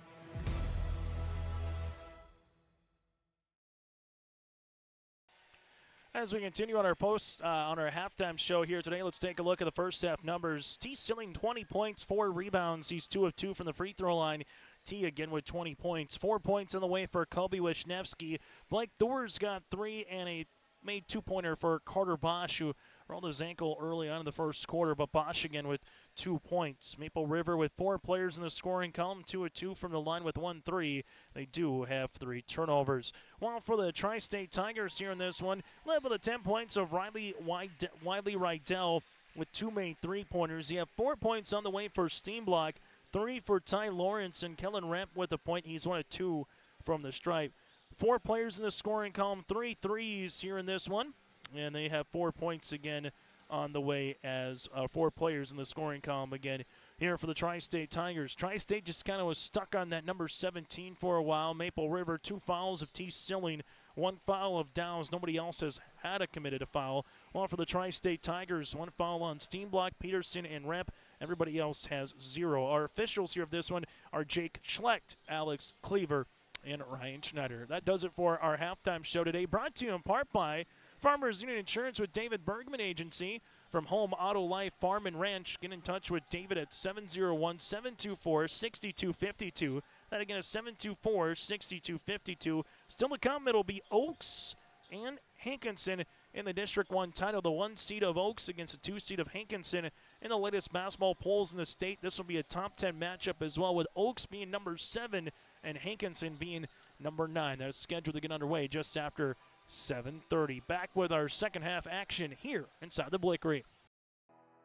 As we continue on our halftime show here today, let's take a look at the first half numbers. T. Silling, 20 points, 4 rebounds. He's 2 of 2 from the free throw line. T again with 20 points. 4 points on the way for Kobe Wisniewski. Blake Thor's got 3 and a made 2-pointer for Carter Bosch, who rolled his ankle early on in the first quarter, but Bosch again with 2 points. Maple River with 4 players in the scoring column, 2 of 2 from the line with 1-3. They do have 3 turnovers. While for the Tri-State Tigers here in this one, led with the 10 points of Wiley Rydell with 2 made 3-pointers. He had 4 points on the way for Steenblock, 3 for Ty Lawrence, and Kellen Remp with a point. He's 1 of 2 from the stripe. 4 players in the scoring column, 3 threes here in this one. And they have 4 points again on the way as 4 players in the scoring column again here for the Tri-State Tigers. Tri-State just kind of was stuck on that number 17 for a while. Maple River, 2 fouls of T. Silling, 1 foul of Downs. Nobody else has had committed a foul. While for the Tri-State Tigers, 1 foul on Steenblock, Peterson, and Remp. Everybody else has 0. Our officials here of this one are Jake Schlecht, Alex Cleaver, and Ryan Schneider. That does it for our halftime show today, brought to you in part by Farmers Union Insurance with David Bergman Agency. From Home Auto Life Farm and Ranch, get in touch with David at 701-724-6252. That again is 724-6252. Still to come, it'll be Oaks and Hankinson in the District 1 title. The 1 seed of Oaks against the 2 seed of Hankinson in the latest basketball polls in the state. This will be a top 10 matchup as well, with Oaks being number 7 and Hankinson being number 9. That's scheduled to get underway just after 7:30. Back with our second half action here inside the Blickery.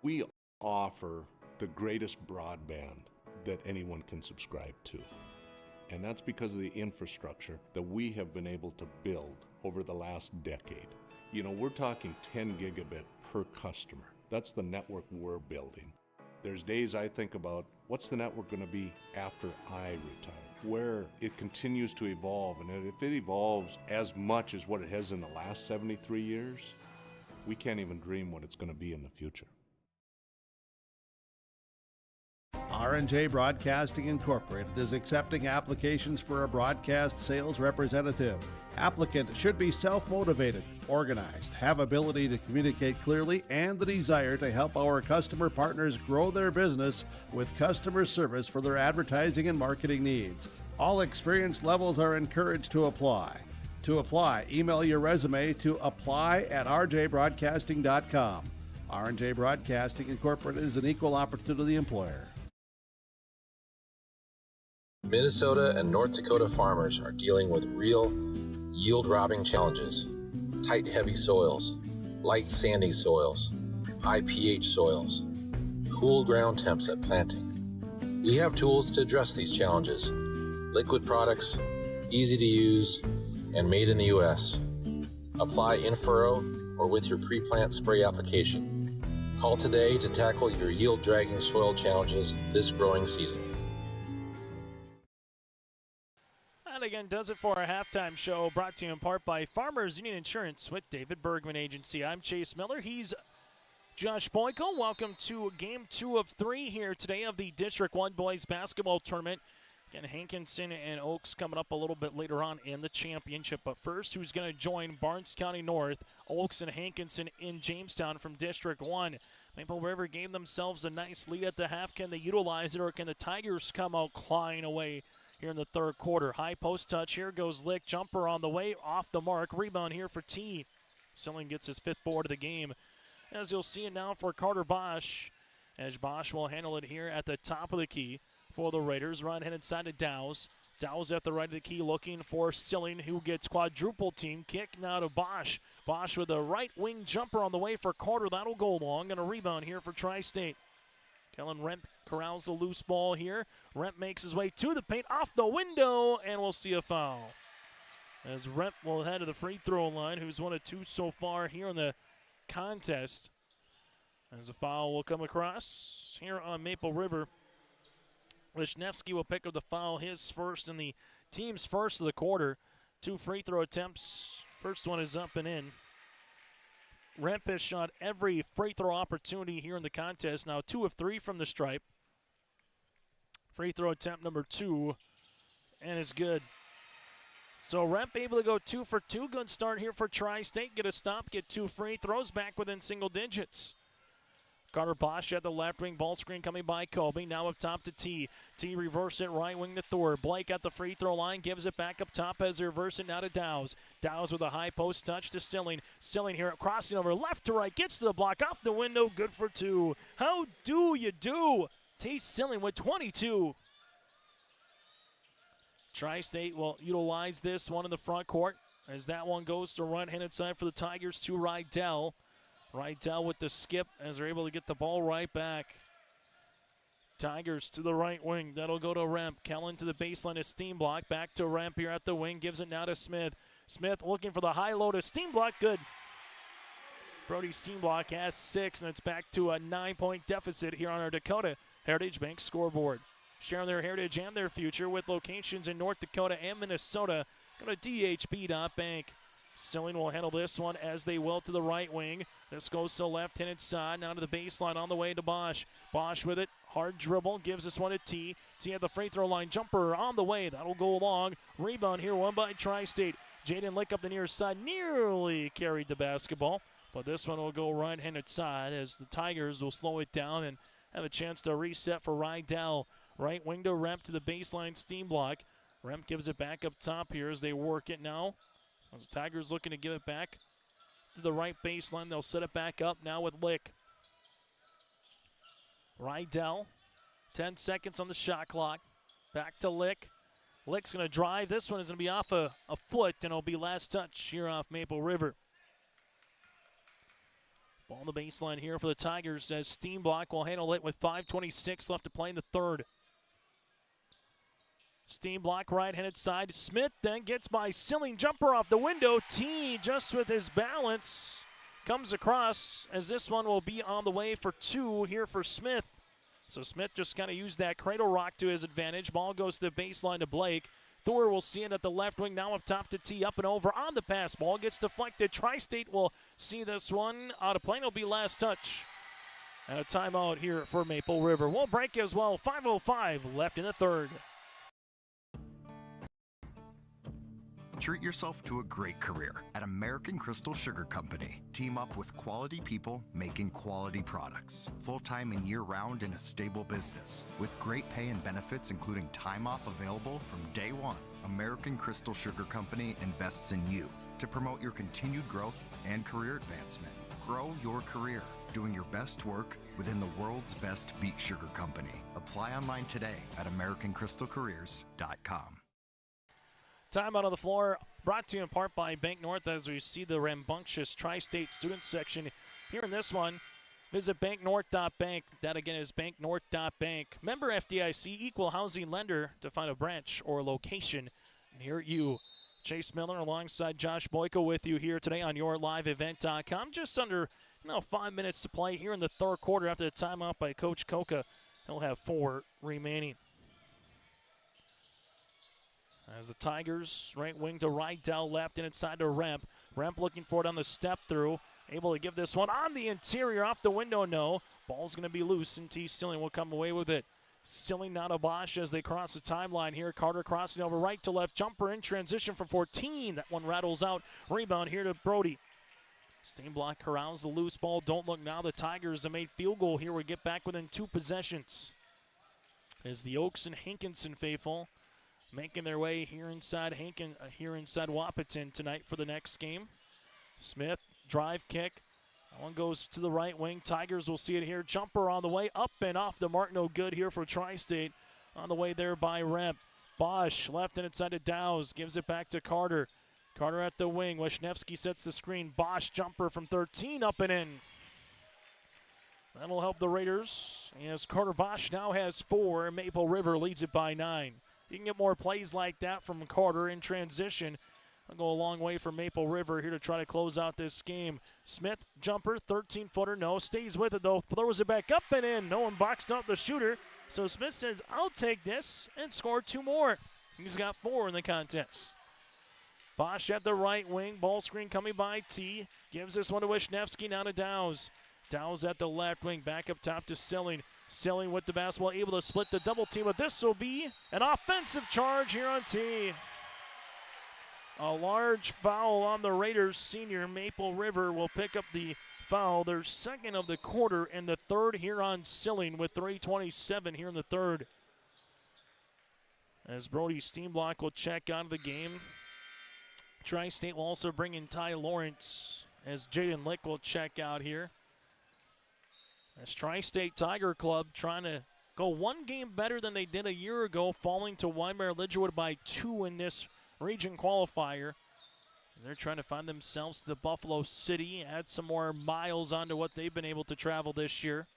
We offer the greatest broadband that anyone can subscribe to. And that's because of the infrastructure that we have been able to build over the last decade. You know, we're talking 10 gigabit per customer. That's the network we're building. There's days I think about, what's the network going to be after I retire? Where it continues to evolve, and if it evolves as much as what it has in the last 73 years, we can't even dream what it's going to be in the future. R&J Broadcasting Incorporated is accepting applications for a broadcast sales representative. Applicant should be self-motivated, organized, have ability to communicate clearly, and the desire to help our customer partners grow their business with customer service for their advertising and marketing needs. All experience levels are encouraged to apply. To apply, email your resume to apply@rjbroadcasting.com. R&J Broadcasting Incorporated is an equal opportunity employer. Minnesota and North Dakota farmers are dealing with real yield-robbing challenges. Tight, heavy soils, light, sandy soils, high pH soils, cool ground temps at planting. We have tools to address these challenges. Liquid products, easy to use, and made in the U.S. Apply in furrow or with your pre-plant spray application. Call today to tackle your yield-dragging soil challenges this growing season. That again does it for our halftime show, brought to you in part by Farmers Union Insurance with David Bergman Agency. I'm Chase Miller. He's Josh Boyko. Welcome to Game 2 of 3 here today of the District 1 Boys Basketball Tournament. Again, Hankinson and Oaks coming up a little bit later on in the championship. But first, who's going to join Barnes County North, Oaks and Hankinson in Jamestown from District 1. Maple River gave themselves a nice lead at the half. Can they utilize it, or can the Tigers come out clawing away here in the third quarter? High post touch. Here goes Lick. Jumper on the way. Off the mark. Rebound here for T. Silling gets his 5th board of the game. As you'll see it now for Carter Bosch, as Bosch will handle it here at the top of the key for the Raiders. Right-handed side to Dow's. Dow's at the right of the key looking for Silling, who gets quadruple team. Kick now to Bosch. Bosch with a right wing jumper on the way for Carter. That'll go long. And a rebound here for Tri-State. Kellen Remp corrals the loose ball here. Remp makes his way to the paint, off the window, and we'll see a foul. as Rep will head to the free throw line, who's 1 of 2 so far here in the contest. As a foul will come across here on Maple River. Wisniewski will pick up the foul, his first and the team's first of the quarter. 2 free throw attempts. First one is up and in. Remp has shot every free throw opportunity here in the contest. Now 2 of 3 from the stripe. Free throw attempt number 2, and it's good. So Remp able to go 2 for 2. Good start here for Tri-State. Get a stop, get 2 free throws, back within single digits. Carter Bosch at the left wing, ball screen coming by Kobe. Now up top to T. T reverse it, right wing to Thor. Blake at the free throw line, gives it back up top as they reverse it now to Dowes. Dowes with a high post touch to Silling. Silling here crossing over left to right, gets to the block, off the window, good for 2. How do you do? T. Silling with 22. Tri-State will utilize this one in the front court as that one goes to right-handed side for the Tigers to Rydell. Rydell with the skip as they're able to get the ball right back. Tigers to the right wing. That'll go to Remp. Kellen to the baseline of Steenblock. Back to Remp here at the wing. Gives it now to Smith. Smith looking for the high low to Steenblock. Good. Brody Steenblock has 6, and it's back to a 9-point deficit here on our Dakota Heritage Bank scoreboard. Sharing their heritage and their future with locations in North Dakota and Minnesota. Go to dhb.bank. Silling will handle this one as they will to the right wing. This goes to the left-handed side, now to the baseline on the way to Bosch. Bosch with it, hard dribble, gives this one to T. T at the free throw line, jumper on the way, that'll go long. Rebound here, won by Tri-State. Jaden Lick up the near side, nearly carried the basketball, but this one will go right-handed side as the Tigers will slow it down and have a chance to reset for Rydell. Right wing to Remp to the baseline, Steenblock. Remp gives it back up top here as they work it now. As the Tigers looking to give it back to the right baseline, they'll set it back up now with Lick. Rydell, 10 seconds on the shot clock. Back to Lick. Lick's going to drive. This one is going to be off a foot, and it'll be last touch here off Maple River. Ball on the baseline here for the Tigers as Steenblock will handle it with 5:26 left to play in the third. Steenblock right-handed side. Smith then gets by Silling. Jumper off the window. T just with his balance comes across as this one will be on the way for 2 here for Smith. So Smith just kind of used that cradle rock to his advantage. Ball goes to the baseline to Blake. Thor will see it at the left wing. Now up top to T. Up and over on the pass. Ball gets deflected. Tri-State will see this one out of play. It'll be last touch. And a timeout here for Maple River. We'll break as well. 5:05 left in the third. Treat yourself to a great career at American Crystal Sugar Company. Team up with quality people making quality products. Full-time and year-round in a stable business. With great pay and benefits including time off available from day one. American Crystal Sugar Company invests in you to promote your continued growth and career advancement. Grow your career doing your best work within the world's best beet sugar company. Apply online today at AmericanCrystalCareers.com. Timeout on the floor, brought to you in part by Bank North as we see the rambunctious Tri-State student section here in this one. Visit banknorth.bank. That again is banknorth.bank. Member FDIC, equal housing lender, to find a branch or location near you. Chase Miller alongside Josh Boyko with you here today on yourliveevent.com. Just under 5 minutes to play here in the third quarter after the timeout by Coach Koka. He'll have 4 remaining. As the Tigers, right wing to Rydell, left and inside to Remp. Remp looking for it on the step through. Able to give this one on the interior, off the window, no. Ball's going to be loose, and T. Silling will come away with it. Silling now to Bosch as they cross the timeline here. Carter crossing over right to left. Jumper in transition for 14. That one rattles out. Rebound here to Brody. Steenblock corrals the loose ball. Don't look now. The Tigers have made field goal here. We get back within 2 possessions. As the Oaks and Hankinson faithful making their way here inside Wahpeton tonight for the next game. Smith, drive kick. That one goes to the right wing. Tigers will see it here. Jumper on the way, up and off the mark. No good here for Tri-State. On the way there by Remp. Bosch, left and inside to Dowes. Gives it back to Carter. Carter at the wing. Wisniewski sets the screen. Bosch jumper from 13, up and in. That'll help the Raiders as Carter Bosch now has 4. Maple River leads it by 9. You can get more plays like that from Carter in transition. I'll go a long way for Maple River here to try to close out this game. Smith, jumper, 13-footer, no. Stays with it, though. Throws it back up and in. No one boxed out the shooter. So Smith says, I'll take this, and scored 2 more. He's got 4 in the contest. Bosch at the right wing. Ball screen coming by T. Gives this one to Wisniewski, now to Dowse. Dowse at the left wing. Back up top to Silling. Silling with the basketball, able to split the double team, but this will be an offensive charge here on T. A large foul on the Raiders. Senior Maple River will pick up the foul, their second of the quarter, and the third here on Silling with 3:27 here in the third. As Brody Steenblock will check out of the game. Tri-State will also bring in Ty Lawrence as Jaden Lick will check out here. As Tri-State Tiger Club trying to go one game better than they did a year ago, falling to Weimar-Lidgerwood by 2 in this region qualifier. They're trying to find themselves to the Buffalo City, add some more miles onto what they've been able to travel this year.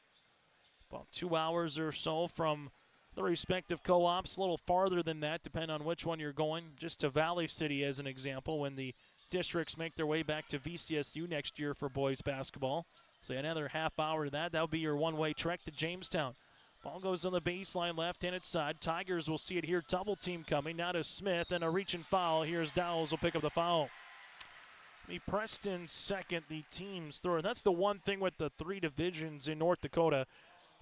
About 2 hours or so from the respective co-ops, a little farther than that, depending on which one you're going, just to Valley City as an example, when the districts make their way back to VCSU next year for boys basketball. So another half hour to that. That'll be your one-way trek to Jamestown. Ball goes on the baseline, left-handed side. Tigers will see it here. Double team coming. Now to Smith, and a reaching foul. Here's Dowles will pick up the foul. Preston second, the team's third. That's the one thing with the 3 divisions in North Dakota.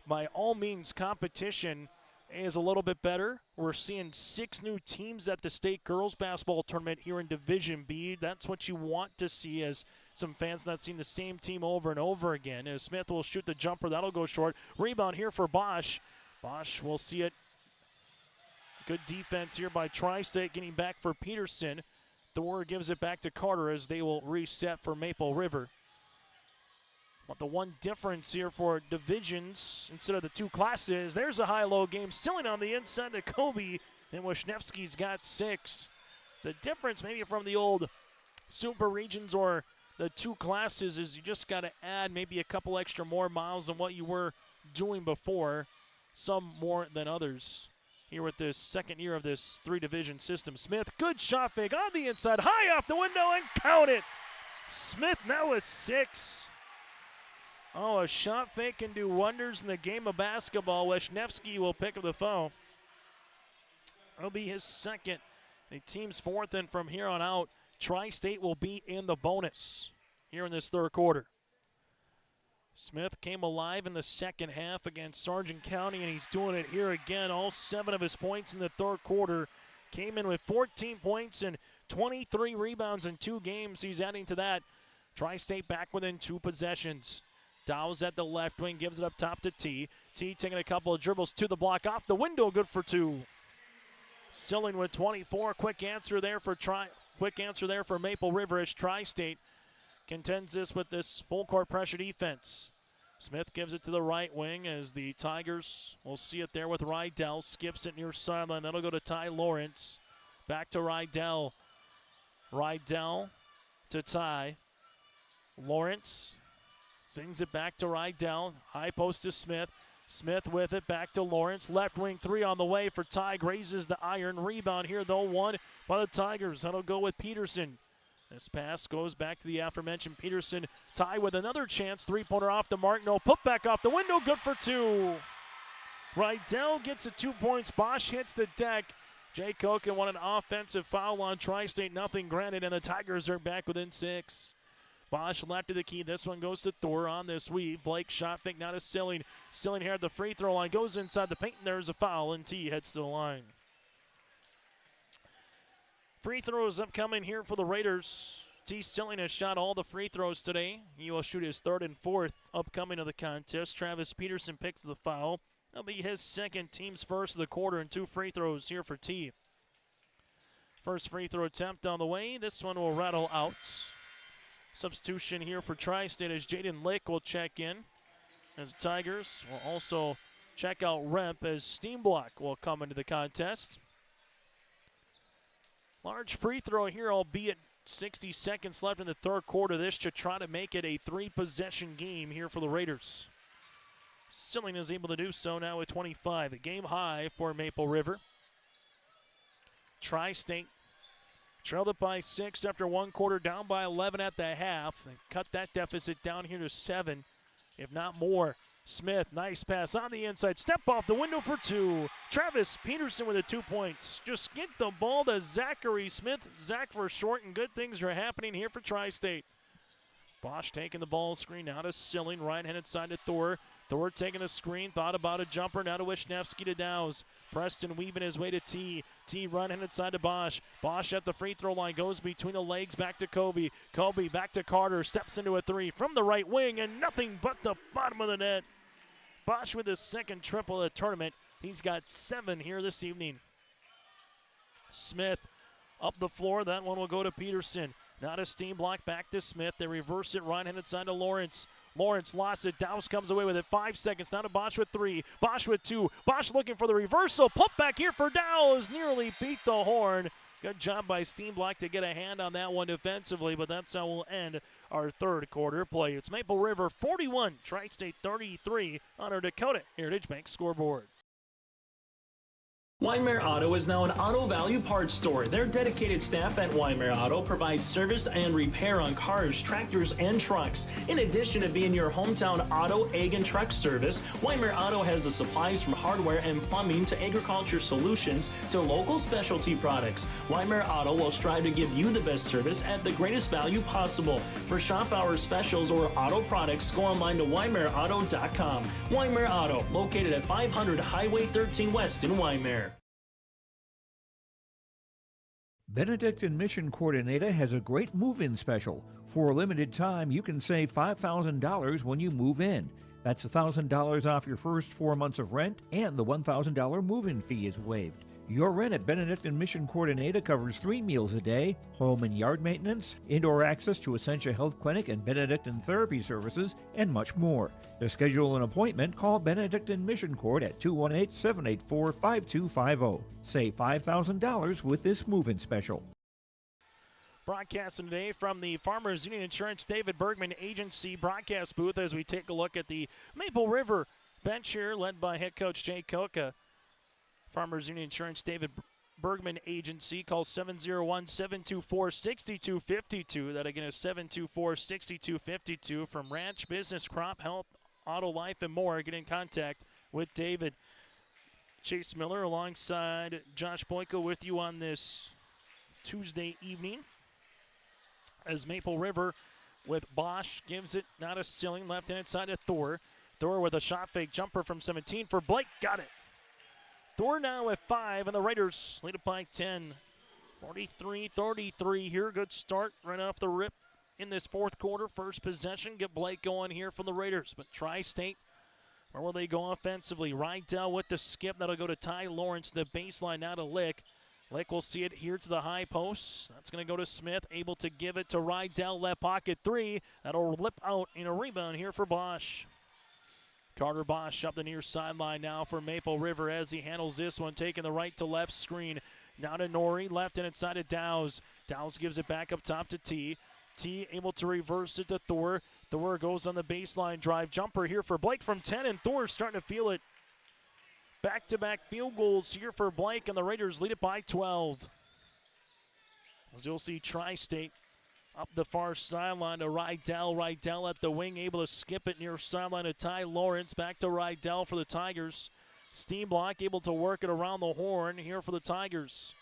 By all means, competition is a little bit better. We're seeing 6 new teams at the state girls basketball tournament here in Division B. That's what you want to see, as some fans not seeing the same team over and over again. As Smith will shoot the jumper, that'll go short. Rebound here for Bosch. Bosch will see it. Good defense here by Tri-State, getting back for Peterson. Thor gives it back to Carter as they will reset for Maple River. But the one difference here for divisions, instead of the 2 classes, there's a high-low game. Silling on the inside to Kobe, and Wisniewski's got 6. The difference maybe from the old super regions or the 2 classes is you just got to add maybe a couple extra more miles than what you were doing before, some more than others. Here with this second year of this 3-division system. Smith, good shot fake on the inside, high off the window, and count it. Smith now with 6. Oh, a shot fake can do wonders in the game of basketball. Wisniewski will pick up the foul. It'll be his second. The team's 4th, and from here on out, Tri-State will be in the bonus here in this third quarter. Smith came alive in the second half against Sargent County, and he's doing it here again. All 7 of his points in the third quarter. Came in with 14 points and 23 rebounds in 2 games. He's adding to that. Tri-State back within 2 possessions. Dowes at the left wing, gives it up top to T. T taking a couple of dribbles to the block, off the window, good for 2. Silling with 24. Quick answer there for Maple River as Tri-State contends this with this full court pressure defense. Smith gives it to the right wing as the Tigers will see it there with Rydell. Skips it near sideline. That'll go to Ty Lawrence. Back to Rydell. Rydell to Ty. Lawrence sings it back to Rydell. High post to Smith. Smith with it, back to Lawrence. Left wing 3 on the way for Ty. Grazes the iron. Rebound here, though, 1 by the Tigers. That'll go with Peterson. This pass goes back to the aforementioned Peterson. Ty with another chance. 3-pointer off the mark. No, put back off the window. Good for 2. Rydell gets the 2 points. Bosch hits the deck. Jay Koken won an offensive foul on Tri-State. Nothing granted, and the Tigers are back within 6. Bosch left to the key. This one goes to Thor on this weave. Blake shot fake, not a Silling. Silling here at the free throw line. Goes inside the paint, and there's a foul, and T heads to the line. Free throws upcoming here for the Raiders. T. Silling has shot all the free throws today. He will shoot his 3rd and 4th upcoming of the contest. Travis Peterson picks the foul. That'll be his 2nd, team's 1st of the quarter, and 2 free throws here for T. First free throw attempt on the way. This one will rattle out. Substitution here for Tri-State as Jaden Lick will check in. As the Tigers will also check out Remp as Steenblock will come into the contest. Large free throw here, albeit 60 seconds left in the third quarter. This to try to make it a 3-possession game here for the Raiders. Silling is able to do so now with 25. A game high for Maple River. Tri-State Trailed it by 6 after one quarter, down by 11 at the half. They cut that deficit down here to 7, if not more. Smith, nice pass on the inside. Step off the window for 2. Travis Peterson with the 2 points. Just get the ball to Zachary Smith. Zach for short, and good things are happening here for Tri-State. Bosch taking the ball screen now to Silling. Right-handed side to Thor. Thor taking the screen. Thought about a jumper. Now to Wisniewski to Dowse. Preston weaving his way to T. T right-handed side to Bosch. Bosch at the free throw line. Goes between the legs back to Kobe. Kobe back to Carter. Steps into a 3 from the right wing, and nothing but the bottom of the net. Bosch with his second triple of the tournament. He's got 7 here this evening. Smith up the floor. That one will go to Peterson. Not a steam block, back to Smith. They reverse it right-handed side to Lawrence. Lawrence lost it. Dowse comes away with it. 5 seconds. Now to Bosch with 3. Bosch with 2. Bosch looking for the reversal. Put back here for Dowse. Nearly beat the horn. Good job by Steenblock to get a hand on that one defensively, but that's how we'll end our third quarter play. It's Maple River 41, Tri-State 33 on our Dakota Heritage Bank scoreboard. Weimer Auto is now an auto value parts store. Their dedicated staff at Weimer Auto provides service and repair on cars, tractors, and trucks. In addition to being your hometown auto, ag, and truck service, Weimer Auto has the supplies from hardware and plumbing to agriculture solutions to local specialty products. Weimer Auto will strive to give you the best service at the greatest value possible. For shop hour specials or auto products, go online to weimerauto.com. Weimer Auto, located at 500 Highway 13 West in Weimer. Benedictine Mission Coordinator has a great move-in special. For a limited time, you can save $5,000 when you move in. That's $1,000 off your first 4 months of rent, and the $1,000 move-in fee is waived. Your rent at Benedictine Mission Coordinator covers 3 meals a day, home and yard maintenance, indoor access to Essentia Health Clinic and Benedictine Therapy Services, and much more. To schedule an appointment, call Benedictine Mission Court at 218-784-5250. Save $5,000 with this move-in special. Broadcasting today from the Farmers Union Insurance David Bergman Agency broadcast booth as we take a look at the Maple River bench here, led by head coach Jay Koka. Farmers Union Insurance David Bergman Agency. Call 701-724-6252. That again is 724-6252 from Ranch, Business, Crop, Health, Auto, Life, and more. Get in contact with David. Chase Miller alongside Josh Boyko with you on this Tuesday evening as Maple River with Bosch gives it, not a Silling, left-handed side to Thor. Thor with a shot fake jumper from 17 for Blake. Got it. Thor now at 5, and the Raiders lead it by 10. 43-33 here. Good start right off the rip in this fourth quarter. First possession. Get Blake going here from the Raiders. But Tri-State, where will they go offensively? Rydell with the skip. That'll go to Ty Lawrence. The baseline now to Lick. Lick will see it here to the high post. That's going to go to Smith. Able to give it to Rydell. Left pocket 3. That'll lip out in a rebound here for Bosch. Carter Bosch up the near sideline now for Maple River as he handles this one, taking the right to left screen. Now to Nori, left and inside to Dowse. Dowse gives it back up top to T. T able to reverse it to Thor. Thor goes on the baseline drive. Jumper here for Blake from 10, and Thor starting to feel it. Back-to-back field goals here for Blake, and the Raiders lead it by 12. As you'll see, Tri-State up the far sideline to Rydell. Rydell at the wing, able to skip it near sideline to Ty Lawrence. Back to Rydell for the Tigers. Steenblock able to work it around the horn here for the Tigers.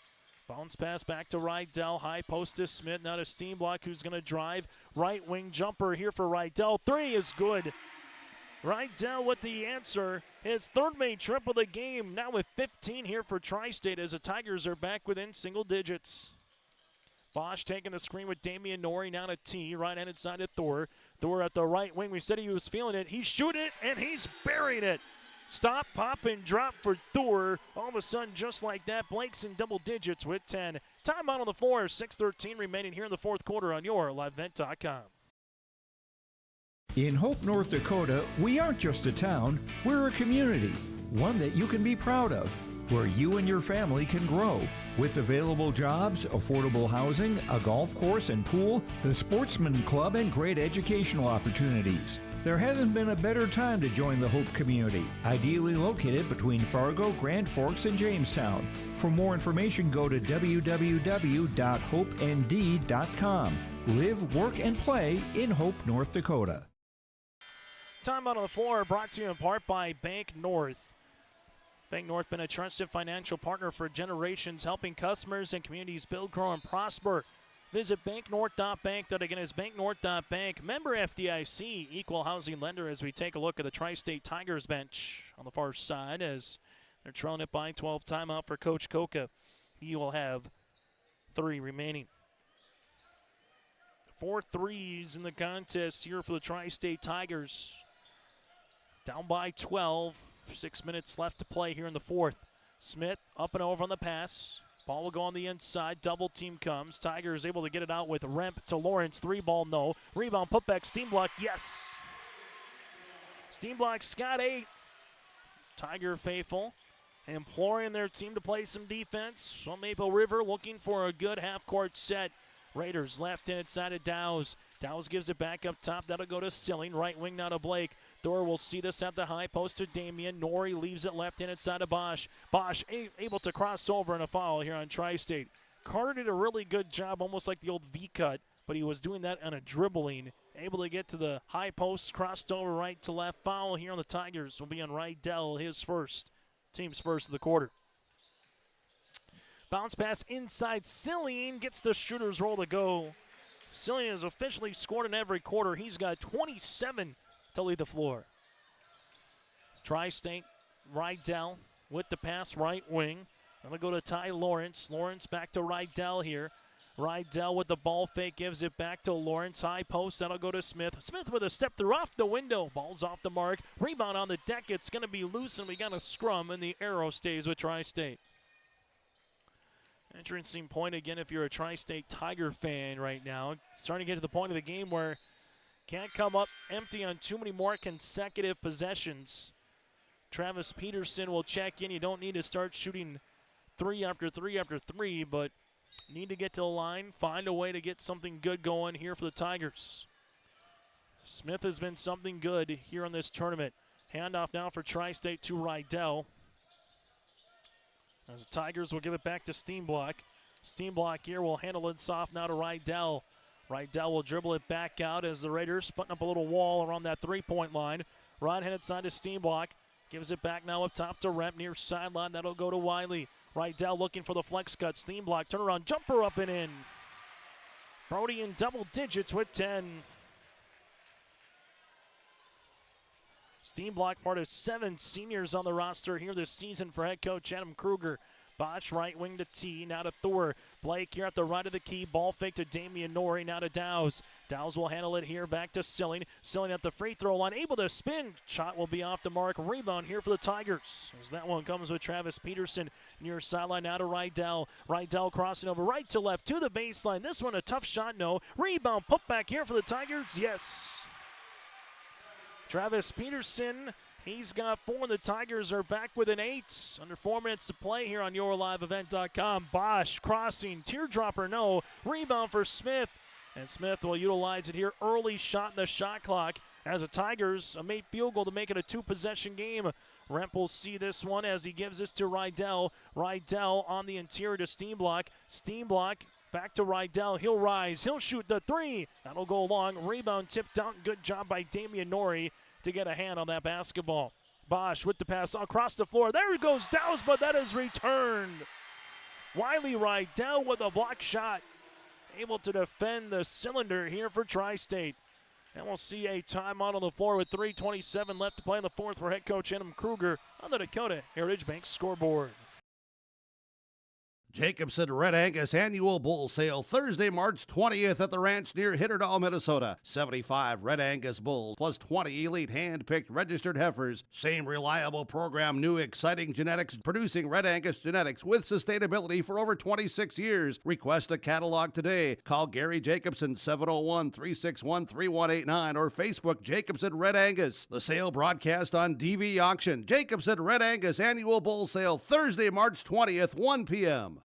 Bounce pass back to Rydell. High post to Smith. Now to Steenblock, who's going to drive. Right wing jumper here for Rydell. 3 is good. Rydell with the answer. His third main trip of the game. Now with 15 here for Tri-State as the Tigers are back within single digits. Bosch taking the screen with Damian Nori, now to T, right-handed side to Thor. Thor at the right wing. We said he was feeling it. He's shooting it, and he's burying it. Stop, pop, and drop for Thor. All of a sudden, just like that, Blake's in double digits with 10. Timeout on the floor, 6:13 remaining here in the fourth quarter on your LiveVent.com. In Hope, North Dakota, we aren't just a town, we're a community, one that you can be proud of, where you and your family can grow. With available jobs, affordable housing, a golf course and pool, the Sportsman Club, and great educational opportunities. There hasn't been a better time to join the Hope community, ideally located between Fargo, Grand Forks, and Jamestown. For more information, go to www.hopend.com. Live, work, and play in Hope, North Dakota. Time out on the floor brought to you in part by Bank North. Bank North been a trusted financial partner for generations, helping customers and communities build, grow, and prosper. Visit banknorth.bank. That again is banknorth.bank. Member FDIC, equal housing lender, as we take a look at the Tri-State Tigers bench on the far side as they're trailing it by 12. Timeout for Coach Koka. He will have 3 remaining. 4 threes in the contest here for the Tri-State Tigers. Down by 12. 6 minutes left to play here in the fourth. Smith up and over on the pass. Ball will go on the inside. Double team comes. Tigers able to get it out with Remp to Lawrence. 3-ball, no. Rebound, putback, steam block, yes. Steam block's got 8. Tiger faithful imploring their team to play some defense. So Maple River looking for a good half-court set. Raiders left-handed side of Dow's. Dow's gives it back up top. That'll go to Silling. Right wing now to Blake. Thor will see this at the high post to Damian. Nori leaves it left-handed side of Bosch. Bosch able to cross over in a foul here on Tri-State. Carter did a really good job, almost like the old V-cut, but he was doing that on a dribbling. Able to get to the high post, crossed over right to left. Foul here on the Tigers will be on Rydell, his first. Team's first of the quarter. Bounce pass inside. Silling gets the shooter's roll to go. Silling has officially scored in every quarter. He's got 27 to lead the floor. Tri-State, Rydell with the pass, right wing. That'll go to Ty Lawrence. Lawrence back to Rydell here. Rydell with the ball fake, gives it back to Lawrence. High post, that'll go to Smith. Smith with a step through off the window. Ball's off the mark. Rebound on the deck. It's going to be loose, and we got a scrum, and the arrow stays with Tri-State. Interesting point again if you're a Tri-State Tiger fan right now. Starting to get to the point of the game where can't come up empty on too many more consecutive possessions. Travis Peterson will check in. You don't need to start shooting 3 after 3 after 3, but need to get to the line, find a way to get something good going here for the Tigers. Smith has been something good here in this tournament. Handoff now for Tri-State to Rydell. As the Tigers will give it back to Steenblock. Steenblock here will handle it soft now to Rydell. Rydell will dribble it back out as the Raiders putting up a little wall around that three-point line. Right-handed side to Steenblock. Gives it back now up top to Remp near sideline. That'll go to Wiley. Rydell looking for the flex cut. Steenblock turnaround jumper up and in. Brody in double digits with 10. Steenblock part of 7 seniors on the roster here this season for head coach Adam Kruger. Bosch right wing to T, now to Thor. Blake here at the right of the key. Ball fake to Damian Nori, now to Dow's. Dow's will handle it here, back to Silling. Silling at the free throw line, able to spin. Shot will be off the mark. Rebound here for the Tigers. As that one comes with Travis Peterson near sideline, now to Rydell. Rydell crossing over right to left to the baseline. This one a tough shot, no. Rebound, put back here for the Tigers, yes. Travis Peterson, he's got 4. The Tigers are back with an 8. Under 4 minutes to play here on YourLiveEvent.com. Bosch crossing, teardropper, no. Rebound for Smith, and Smith will utilize it here. Early shot in the shot clock as the Tigers a made field goal to make it a 2-possession game. Remp will see this one as he gives this to Rydell. Rydell on the interior to Steenblock. Steenblock back to Rydell. He'll rise. He'll shoot the 3. That'll go long. Rebound tipped out. Good job by Damian Nori to get a hand on that basketball. Bosch with the pass across the floor. There goes Dow's, but that is returned. Wiley Rydell with a block shot. Able to defend the cylinder here for Tri-State. And we'll see a timeout on the floor with 3:27 left to play in the fourth for head coach Adam Kruger on the Dakota Heritage Bank scoreboard. Jacobson Red Angus Annual Bull Sale, Thursday, March 20th at the ranch near Hitterdall, Minnesota. 75 Red Angus bulls plus 20 elite hand-picked registered heifers. Same reliable program, new exciting genetics, producing Red Angus genetics with sustainability for over 26 years. Request a catalog today. Call Gary Jacobson, 701-361-3189 or Facebook Jacobson Red Angus. The sale broadcast on DV Auction. Jacobson Red Angus Annual Bull Sale, Thursday, March 20th, 1 p.m.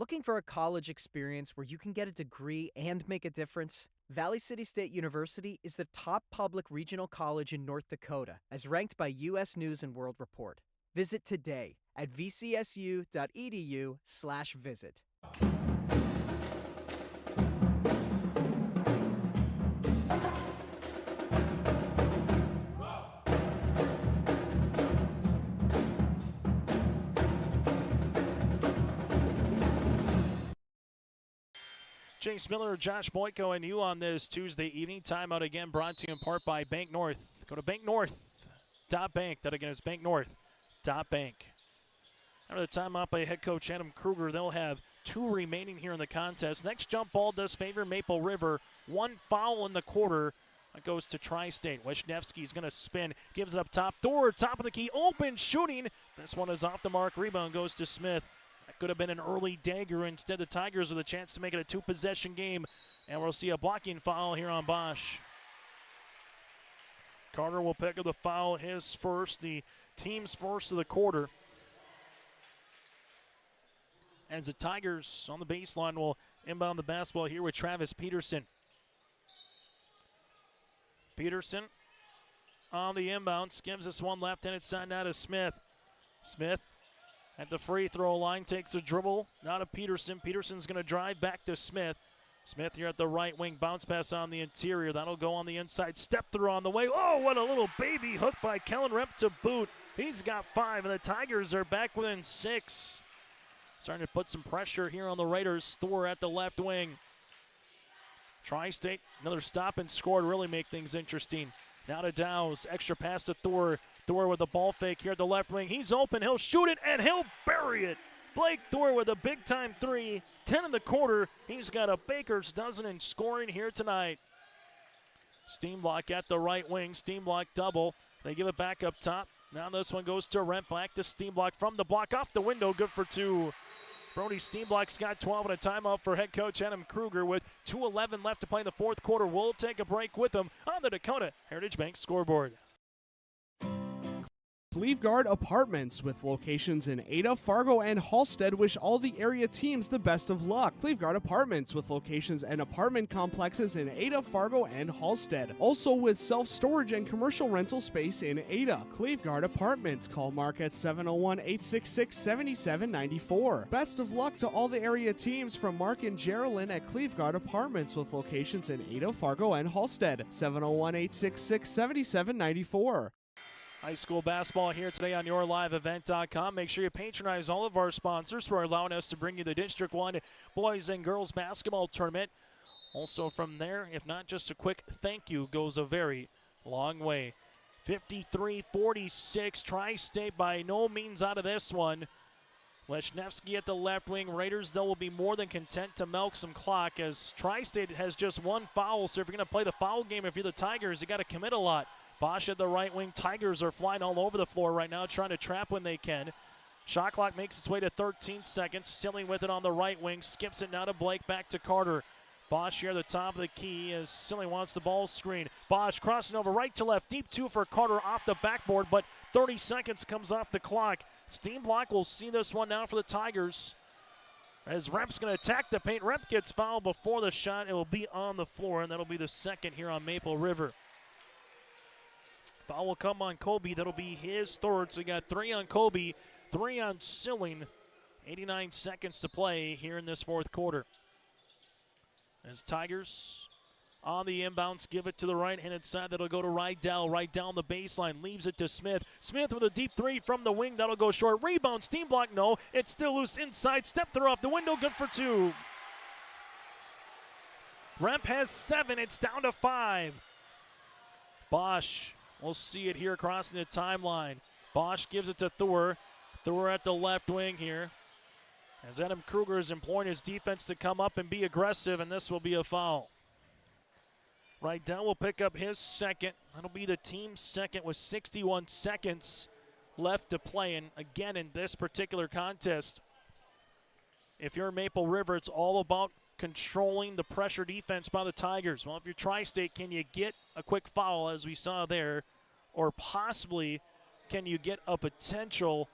Looking for a college experience where you can get a degree and make a difference? Valley City State University is the top public regional college in North Dakota, as ranked by U.S. News & World Report. Visit today at vcsu.edu/visit. Chase Miller, Josh Boyko, and you on this Tuesday evening. Timeout again brought to you in part by Bank North. Go to banknorth.bank. That again is banknorth.bank. After the timeout by head coach Adam Kruger, they'll have 2 remaining here in the contest. Next jump ball does favor Maple River. 1 foul in the quarter. That goes to Tri-State. Wisniewski's going to spin. Gives it up top. Thor, top of the key. Open shooting. This one is off the mark. Rebound goes to Smith. That could have been an early dagger. Instead, the Tigers with a chance to make it a 2-possession game. And we'll see a blocking foul here on Bosch. Carter will pick up the foul, his first, the team's first of the quarter. As the Tigers on the baseline will inbound the basketball here with Travis Peterson. Peterson on the inbounds, gives us one left-handed side now to Smith. Smith at the free throw line takes a dribble. Now to Peterson. Peterson's going to drive back to Smith. Smith here at the right wing. Bounce pass on the interior. That'll go on the inside. Step through on the way. Oh, what a little baby hook by Kellen Remp to boot. He's got 5, and the Tigers are back within 6. Starting to put some pressure here on the Raiders. Thor at the left wing. Tri-State, another stop and score to really make things interesting. Now to Dowse. Extra pass to Thor. Thor with a ball fake here at the left wing. He's open. He'll shoot it, and he'll bury it. Blake Thor with a big-time 3. 10 in the quarter. He's got a baker's dozen in scoring here tonight. Steenblock at the right wing. Steenblock double. They give it back up top. Now this one goes to Remp. Back to Steenblock from the block. Off the window. Good for 2. Brody Steenblock's got 12 and a timeout for head coach Adam Kruger with 2:11 left to play in the fourth quarter. We'll take a break with them on the Dakota Heritage Bank scoreboard. Cleveguard Apartments, with locations in Ada, Fargo, and Halstead, wish all the area teams the best of luck. Cleveguard Apartments, with locations and apartment complexes in Ada, Fargo, and Halstead. Also with self-storage and commercial rental space in Ada. Cleveguard Apartments. Call Mark at 701-866-7794. Best of luck to all the area teams from Mark and Geraldine at Cleveguard Apartments, with locations in Ada, Fargo, and Halstead. 701-866-7794. High school basketball here today on YourLiveEvent.com. Make sure you patronize all of our sponsors for allowing us to bring you the District 1 boys and girls basketball tournament. Also from there, if not just a quick thank you, goes a very long way. 53-46, Tri-State by no means out of this one. Wisniewski at the left wing. Raiders, though, will be more than content to milk some clock as Tri-State has just 1 foul. So if you're going to play the foul game, if you're the Tigers, you got to commit a lot. Bosch at the right wing. Tigers are flying all over the floor right now, trying to trap when they can. Shot clock makes its way to 13 seconds. Stilling with it on the right wing. Skips it now to Blake, back to Carter. Bosch here at the top of the key as Stilling wants the ball screen. Bosch crossing over right to left. Deep 2 for Carter off the backboard, but 30 seconds comes off the clock. Steenblock will see this one now for the Tigers. As Remp's going to attack the paint. Remp gets fouled before the shot. It will be on the floor, and that'll be the second here on Maple River. Foul will come on Kobe. That'll be his third. So you got 3 on Kobe, 3 on Silling. 89 seconds to play here in this fourth quarter. As Tigers on the inbounds, give it to the right-handed side. That'll go to Rydell. Right down the baseline. Leaves it to Smith. Smith with a deep 3 from the wing. That'll go short. Rebound. Steenblock, no. It's still loose inside. Step through off the window. Good for 2. Remp has 7. It's down to 5. Bosch. We'll see it here crossing the timeline. Bosch gives it to Thor. Thor at the left wing here. As Adam Kruger is employing his defense to come up and be aggressive, and this will be a foul. Right down will pick up his second. That'll be the team's second with 61 seconds left to play. And again, in this particular contest, if you're Maple River, it's all about controlling the pressure defense by the Tigers. Well, if you're Tri-State, can you get a quick foul as we saw there? Or possibly, can you get a potential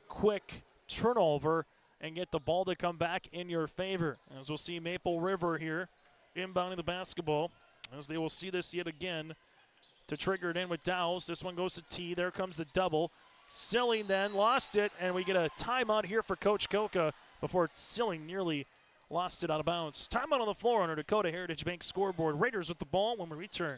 quick turnover and get the ball to come back in your favor. As we'll see Maple River here inbounding the basketball, as they will see this yet again to trigger it in with Dowse. This one goes to T. There comes the double. Silling then lost it, and we get a timeout here for Coach Koka before Silling nearly lost it out of bounds. Timeout on the floor on our Dakota Heritage Bank scoreboard. Raiders with the ball when we return.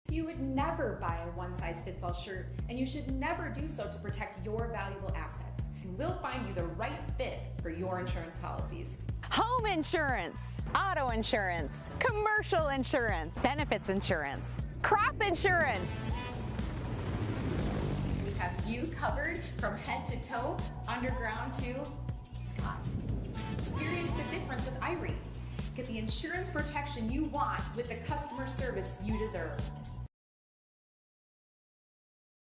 You would never buy a one-size-fits-all shirt, and you should never do so to protect your valuable assets. And we'll find you the right fit for your insurance policies. Home insurance, auto insurance, commercial insurance, benefits insurance, crop insurance. We have you covered from head to toe, underground to sky. Experience the difference with Irie. Get the insurance protection you want with the customer service you deserve.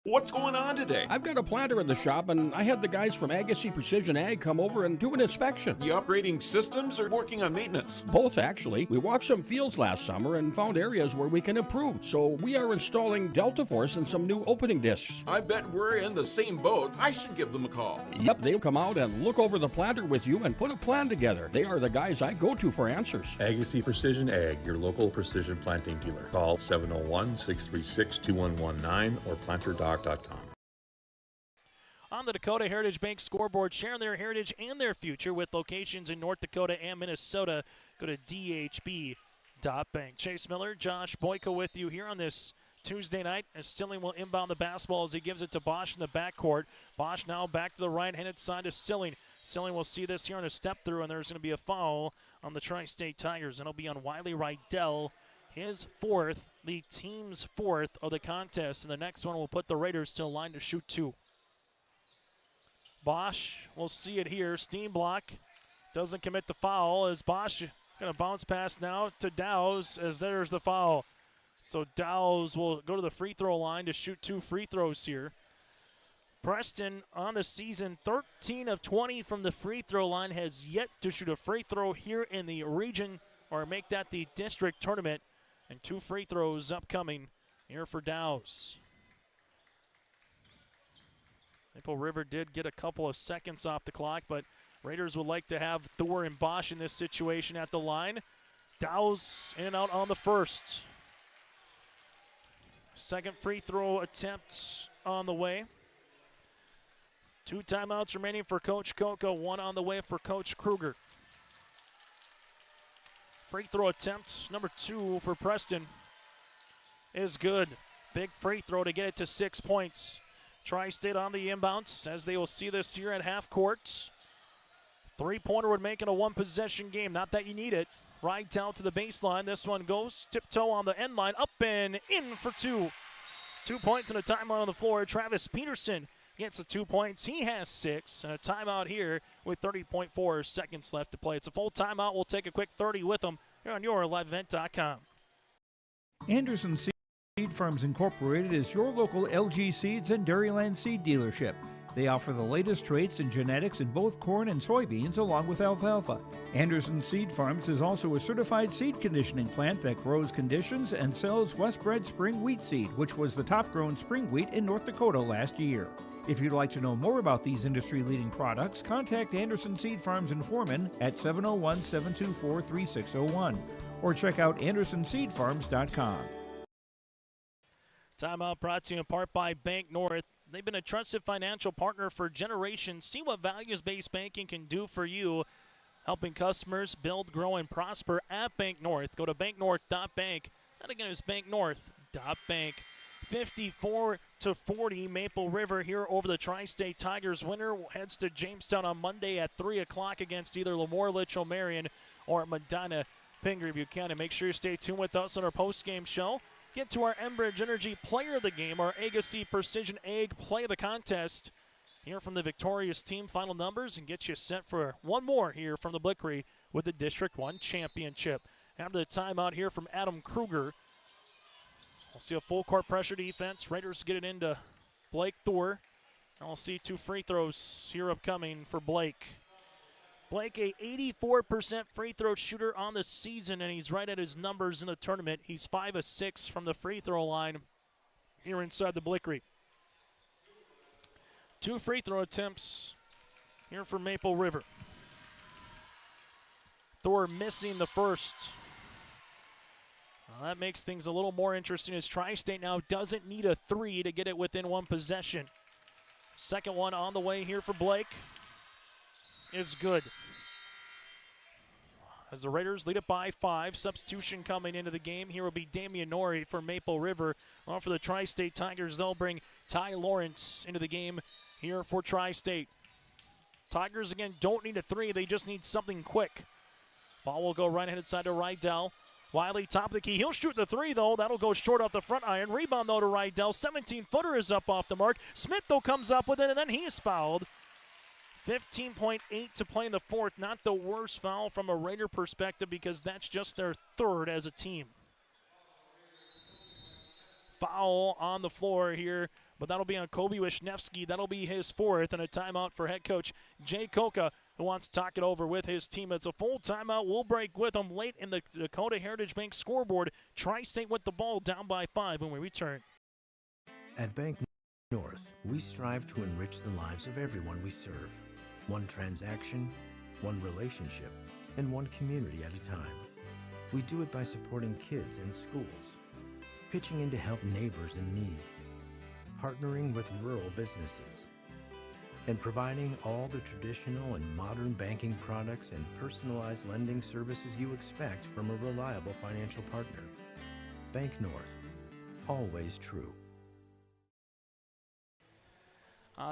What's going on today? I've got a planter in the shop, and I had the guys from Agassi Precision Ag come over and do an inspection. You upgrading systems or working on maintenance? Both, actually. We walked some fields last summer and found areas where we can improve. So we are installing Delta Force and some new opening discs. I bet we're in the same boat. I should give them a call. Yep, they'll come out and look over the planter with you and put a plan together. They are the guys I go to for answers. Agassi Precision Ag, your local precision planting dealer. Call 701-636-2119 or planter.com. On the Dakota Heritage Bank scoreboard, sharing their heritage and their future with locations in North Dakota and Minnesota. Go to dhb.bank. Chase Miller, Josh Boyko with you here on this Tuesday night as Silling will inbound the basketball as he gives it to Bosch in the backcourt. Bosch now back to the right-handed side to Silling. Silling will see this here on a step-through, and there's going to be a foul on the Tri-State Tigers, and it'll be on Wiley Rydell. His fourth, the team's fourth of the contest. And the next one will put the Raiders to the line to shoot two. Bosch, we'll see it here. Steam block. Doesn't commit the foul as Bosch going to bounce pass now to Dowse as there's the foul. So Dowse will go to the free throw line to shoot two free throws here. Preston on the season, 13 of 20 from the free throw line, has yet to shoot a free throw here in the region or make that the district tournament. And two free throws upcoming here for Dowse. Maple River did get a couple of seconds off the clock, but Raiders would like to have Thor and Bosch in this situation at the line. Dowse in and out on the first. Second free throw attempt on the way. Two timeouts remaining for Coach Koka, one on the way for Coach Kruger. Free throw attempt, number 2 for Preston, is good. Big free throw to get it to 6 points. Tri-State on the inbounds as they will see this here at half court. Three-pointer would make it a one-possession game. Not that you need it. Ride down to the baseline. This one goes tiptoe on the end line. Up and in for two. 2 points and a timeout on the floor. Travis Peterson gets the 2 points. He has 6. And a timeout here with 30.4 seconds left to play. It's a full timeout. We'll take a quick 30 with them here on your liveevent.com. Anderson Seed Farms Incorporated is your local LG Seeds and Dairyland seed dealership. They offer the latest traits and genetics in both corn and soybeans along with alfalfa. Anderson Seed Farms is also a certified seed conditioning plant that grows, conditions, and sells Westbred Spring Wheat Seed, which was the top-grown spring wheat in North Dakota last year. If you'd like to know more about these industry-leading products, contact Anderson Seed Farms in Foreman at 701-724-3601 or check out AndersonSeedFarms.com. Timeout brought to you in part by Bank North. They've been a trusted financial partner for generations. See what values-based banking can do for you, helping customers build, grow, and prosper at Bank North. Go to banknorth.bank. That again is banknorth.bank. 54-40, Maple River here over the Tri-State Tigers. Winner heads to Jamestown on Monday at 3 o'clock against either Lemoore Litchell Marion or Medina Pingree Buchanan. Make sure you stay tuned with us on our post-game show. Get to our Enbridge Energy Player of the Game, our Agassi Precision Egg Play of the Contest. Hear from the victorious team final numbers and get you set for one more here from the Blickery with the District 1 Championship. After the timeout here from Adam Kruger, we'll see a full court pressure defense. Raiders get it into Blake Thor. And we'll see two free throws here upcoming for Blake. Blake, a 84% free throw shooter on the season, and he's right at his numbers in the tournament. He's 5 of 6 from the free throw line here inside the Blickery. Two free throw attempts here for Maple River. Thor missing the first. Well, that makes things a little more interesting as Tri-State now doesn't need a 3 to get it within one possession. Second one on the way here for Blake is good. As the Raiders lead it by 5, substitution coming into the game. Here will be Damian Norrie for Maple River. Well, for the Tri-State Tigers, they'll bring Ty Lawrence into the game here for Tri-State. Tigers, again, don't need a 3. They just need something quick. Ball will go right-handed side to Rydell. Wiley, top of the key. He'll shoot the 3, though. That'll go short off the front iron. Rebound, though, to Rydell. 17-footer is up off the mark. Smith, though, comes up with it, and then he's fouled. 15.8 to play in the fourth. Not the worst foul from a Raider perspective because that's just their third as a team. Foul on the floor here, but that'll be on Kobe Wisniewski. That'll be his fourth, and a timeout for head coach Jay Koka, who wants to talk it over with his team. It's a full timeout. We'll break with them late in the Dakota Heritage Bank scoreboard. Tri-State with the ball down by 5 when we return. At Bank North, we strive to enrich the lives of everyone we serve. One transaction, one relationship, and one community at a time. We do it by supporting kids and schools, pitching in to help neighbors in need, partnering with rural businesses, and providing all the traditional and modern banking products and personalized lending services you expect from a reliable financial partner. Bank North, always true.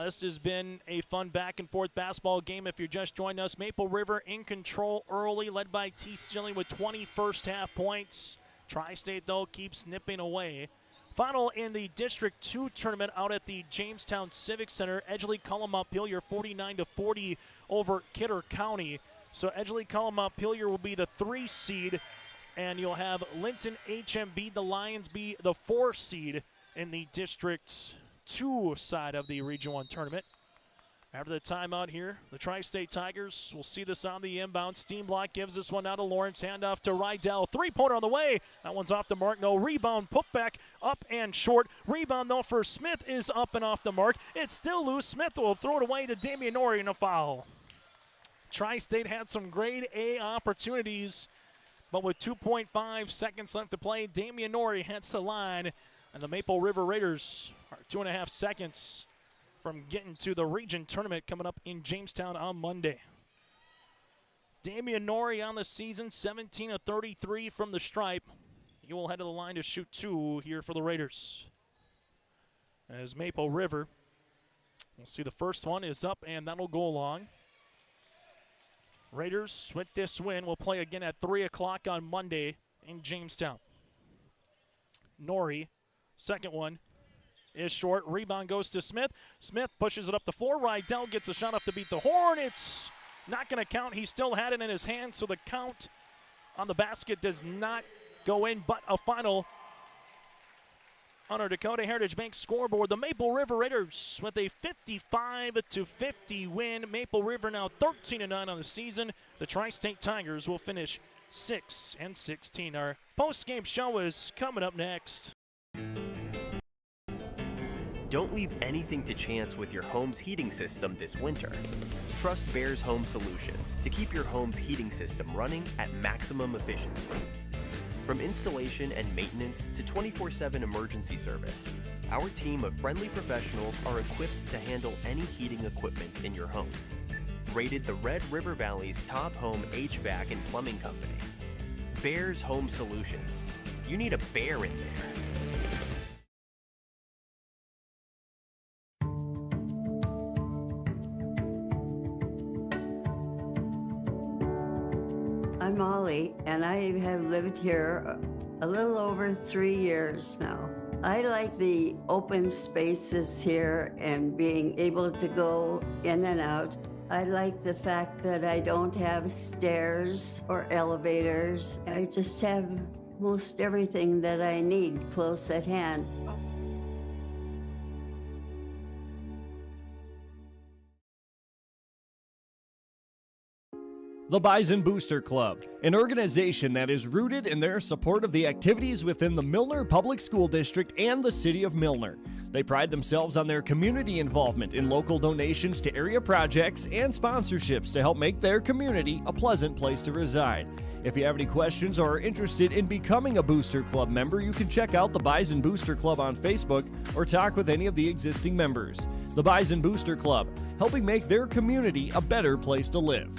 This has been a fun back-and-forth basketball game. If you're just joining us, Maple River in control early, led by T. Stilling with 20 first-half points. Tri-State, though, keeps nipping away. Final in the District 2 tournament out at the Jamestown Civic Center. Edgeley-Cullima-Pillier 49-40 over Kidder County. So Edgeley-Cullima-Pillier will be the 3 seed, and you'll have Linton HMB, the Lions, be the 4 seed in the District 2 side of the Region 1 tournament. After the timeout here, the Tri-State Tigers will see this on the inbound. Steam block gives this one out to Lawrence. Handoff to Rydell. 3-pointer on the way. That one's off the mark. No rebound. Put back up and short. Rebound, though, for Smith is up and off the mark. It's still loose. Smith will throw it away to Damian Norrie in a foul. Tri-State had some grade A opportunities, but with 2.5 seconds left to play, Damian Norrie hits the line, and the Maple River Raiders are 2.5 seconds from getting to the region tournament coming up in Jamestown on Monday. Damian Norrie on the season, 17 of 33 from the stripe. He will head to the line to shoot 2 here for the Raiders. As Maple River, we'll see the first one is up, and that'll go along. Raiders, with this win, will play again at 3 o'clock on Monday in Jamestown. Norrie, second one, is short. Rebound goes to Smith. Smith pushes it up the floor. Rydell gets a shot off to beat the horn. It's not going to count. He still had it in his hand, so the count on the basket does not go in, but a final on our Dakota Heritage Bank scoreboard. The Maple River Raiders with a 55-50 win. Maple River now 13-9 on the season. The Tri-State Tigers will finish 6-16. Our post-game show is coming up next. Don't leave anything to chance with your home's heating system this winter. Trust Bears Home Solutions to keep your home's heating system running at maximum efficiency. From installation and maintenance to 24/7 emergency service, our team of friendly professionals are equipped to handle any heating equipment in your home. Rated the Red River Valley's top home HVAC and plumbing company. Bears Home Solutions. You need a bear in there. I'm Molly, and I have lived here a little over 3 years now. I like the open spaces here and being able to go in and out. I like the fact that I don't have stairs or elevators. I just have most everything that I need close at hand. The Bison Booster Club, an organization that is rooted in their support of the activities within the Milner Public School District and the City of Milner. They pride themselves on their community involvement in local donations to area projects and sponsorships to help make their community a pleasant place to reside. If you have any questions or are interested in becoming a Booster Club member, you can check out the Bison Booster Club on Facebook or talk with any of the existing members. The Bison Booster Club, helping make their community a better place to live.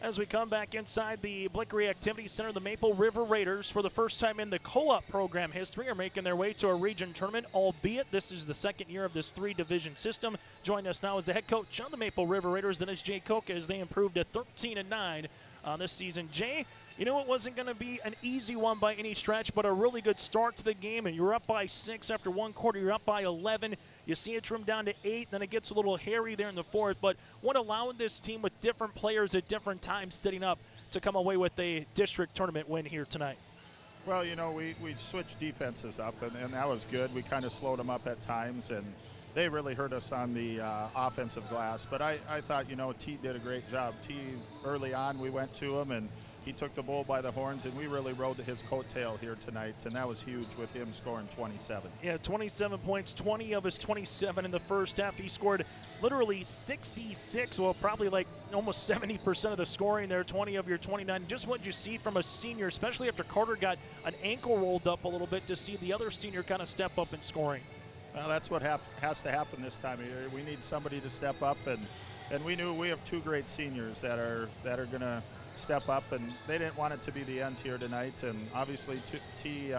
As we come back inside the Blickery Activity Center, the Maple River Raiders, for the first time in the co-op program history, are making their way to a region tournament, albeit this is the second year of this three-division system. Joining us now is the head coach on the Maple River Raiders, that is Jay Koka, as they improved to 13-9 this season. Jay, you know it wasn't going to be an easy one by any stretch, but a really good start to the game, and you're up by 6 after one quarter. You're up by 11. You see it trim down to 8, then it gets a little hairy there in the fourth. But what allowed this team with different players at different times setting up to come away with a district tournament win here tonight? Well, you know, we switched defenses up, and that was good. We kind of slowed them up at times, and they really hurt us on the offensive glass. But I thought, you know, T did a great job. T, early on, we went to him, and he took the bull by the horns, and we really rode his coattail here tonight, and that was huge with him scoring 27. Yeah, 27 points, 20 of his 27 in the first half. He scored literally 66, well, probably like almost 70% of the scoring there, 20 of your 29. Just what you see from a senior, especially after Carter got an ankle rolled up a little bit, to see the other senior kind of step up in scoring. Well, that's what has to happen this time of year. We need somebody to step up, and we knew we have two great seniors that are going to step up, and they didn't want it to be the end here tonight. And obviously T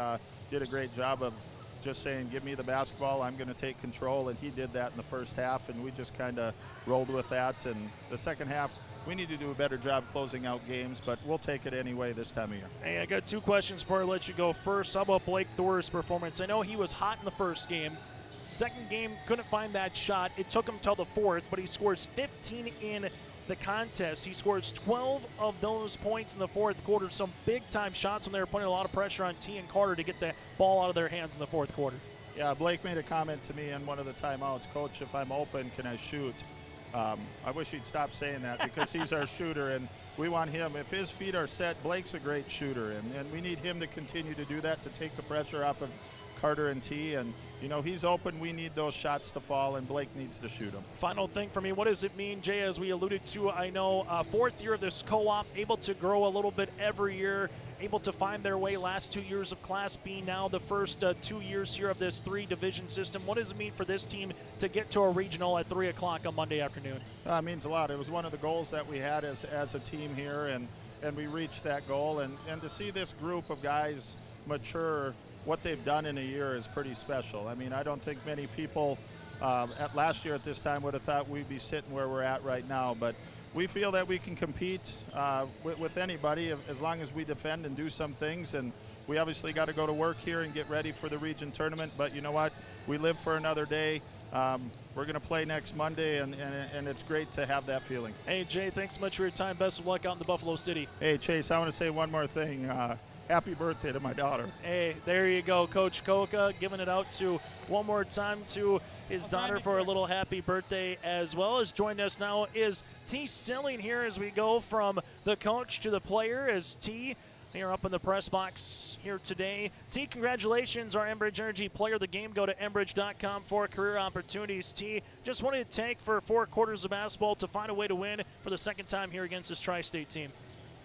did a great job of just saying, give me the basketball, I'm going to take control, and he did that in the first half, and we just kind of rolled with that. And the second half, we need to do a better job closing out games, but we'll take it anyway this time of year. Hey, I got two questions before I let you go. First, how about Blake Thor's performance? I know he was hot in the first game. Second game, couldn't find that shot. It took him till the fourth, but he scores 15 in the contest. He scores 12 of those points in the fourth quarter. Some big-time shots, and they were putting a lot of pressure on T and Carter to get the ball out of their hands in the fourth quarter. Yeah, Blake made a comment to me in one of the timeouts, Coach, if I'm open, can I shoot? I wish he'd stop saying that, because he's our shooter, and we want him. If his feet are set, Blake's a great shooter, and we need him to continue to do that, to take the pressure off of Carter and T. And, you know, he's open. We need those shots to fall, and Blake needs to shoot them. Final thing for me, what does it mean, Jay, as we alluded to? I know fourth year of this co-op, able to grow a little bit every year, able to find their way last 2 years of Class B, now the first 2 years here of this three-division system. What does it mean for this team to get to a regional at 3 o'clock on Monday afternoon? It means a lot. It was one of the goals that we had as a team here, and we reached that goal. And to see this group of guys mature, what they've done in a year is pretty special. I mean, I don't think many people at last year at this time would have thought we'd be sitting where we're at right now, but we feel that we can compete with anybody as long as we defend and do some things. And we obviously got to go to work here and get ready for the region tournament, but you know what? We live for another day. We're going to play next Monday, and it's great to have that feeling. Hey, Jay, thanks so much for your time. Best of luck out in the Buffalo City. Hey, Chase, I want to say one more thing. Happy birthday to my daughter. Hey, there you go, Coach Koka, giving it out to one more time to his daughter for a little happy birthday as well. As joining us now is T. Silling here as we go from the coach to the player, as T here up in the press box here today. T, congratulations, our Enbridge Energy Player of the Game. Go to Enbridge.com for career opportunities. T, just what did it take for 4 quarters of basketball to find a way to win for the second time here against this Tri-State team?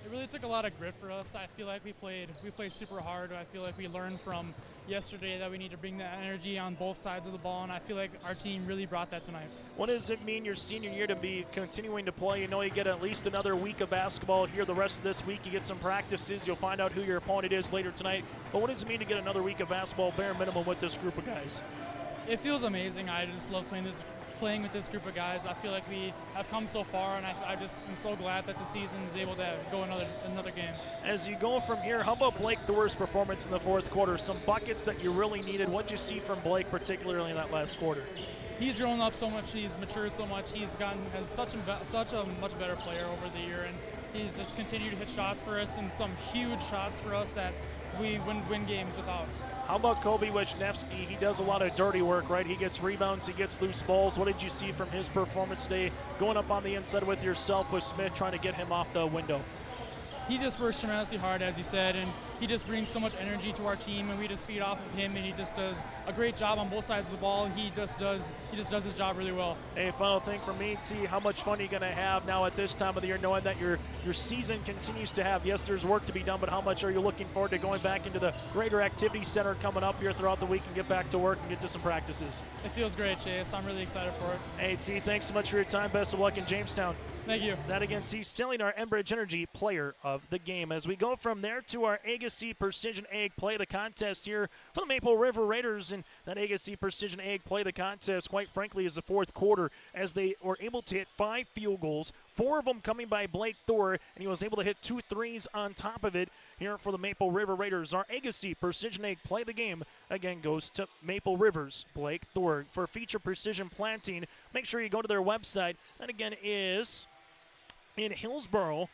It really took a lot of grit for us. I feel like we played super hard. I feel like we learned from yesterday that we need to bring that energy on both sides of the ball, and I feel like our team really brought that tonight. What does it mean your senior year to be continuing to play? You know you get at least another week of basketball here the rest of this week. You get some practices. You'll find out who your opponent is later tonight. But what does it mean to get another week of basketball, bare minimum, with this group of guys? It feels amazing. I just love playing with this group of guys. I feel like we have come so far, and I just am so glad that the season is able to go another game. As you go from here, how about Blake Thor's performance in the fourth quarter? Some buckets that you really needed. What did you see from Blake, particularly in that last quarter? He's grown up so much. He's matured so much. He's gotten as such a much better player over the year, and he's just continued to hit shots for us, and some huge shots for us that we win games without. How about Kobe Wisniewski? He does a lot of dirty work, right? He gets rebounds, he gets loose balls. What did you see from his performance today, going up on the inside with yourself, with Smith, trying to get him off the window? He just works tremendously hard, as you said, and he just brings so much energy to our team, and we just feed off of him, and he just does a great job on both sides of the ball. He just does his job really well. Hey, final thing for me, T, how much fun are you going to have now at this time of the year, knowing that your season continues to have, yes, there's work to be done, but how much are you looking forward to going back into the Greater Activity Center coming up here throughout the week and get back to work and get to some practices? It feels great, Chase. I'm really excited for it. Hey, T, thanks so much for your time. Best of luck in Jamestown. Thank you. That again, T. Stilling, our Enbridge Energy player of the game. As we go from there to our Agassiz Precision Egg Play the Contest here for the Maple River Raiders. And that Agassiz Precision Egg Play the Contest, quite frankly, is the fourth quarter, as they were able to hit 5 field goals, 4 of them coming by Blake Thor, and he was able to hit 2 threes on top of it here for the Maple River Raiders. Our Agassiz Precision Egg Play the Game, again, goes to Maple River's Blake Thor. For Feature Precision Planting, make sure you go to their website. That, again, is in Hillsboro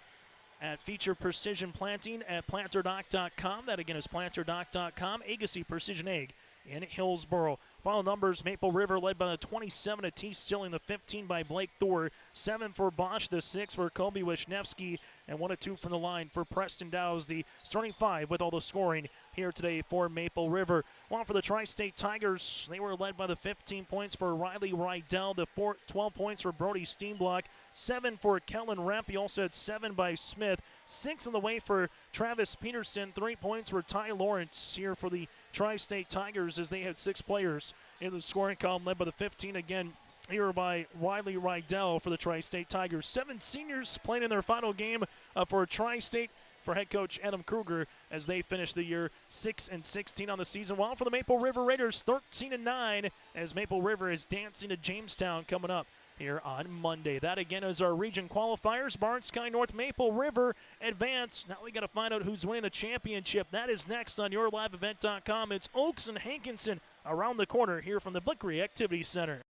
at Feature Precision Planting at planterdoc.com. That, again, is planterdoc.com. Agassiz Precision Egg in Hillsboro. Final numbers, Maple River led by the 27 of T. Stilling, the 15 by Blake Thor, 7 for Bosch, the 6 for Kobe Wisniewski, and 1 of 2 from the line for Preston Dowes, the starting 5 with all the scoring here today for Maple River. While for the Tri-State Tigers, they were led by the 15 points for Riley Rydell, the 12 points for Brody Steenblock, 7 for Kellen Remp. He also had 7 by Smith, 6 on the way for Travis Peterson, 3 points for Ty Lawrence here for the Tri-State Tigers, as they had 6 players in the scoring column, led by the 15 again here by Riley Rydell for the Tri-State Tigers. 7 seniors playing in their final game for Tri-State for head coach Adam Kruger, as they finish the year 6-16 on the season. While for the Maple River Raiders, 13-9, as Maple River is dancing to Jamestown coming up here on Monday. That again is our region qualifiers. Barnes Sky North, Maple River advance. Now we got to find out who's winning the championship. That is next on YourLiveEvent.com. It's Oaks and Hankinson around the corner here from the Blickery Activity Center.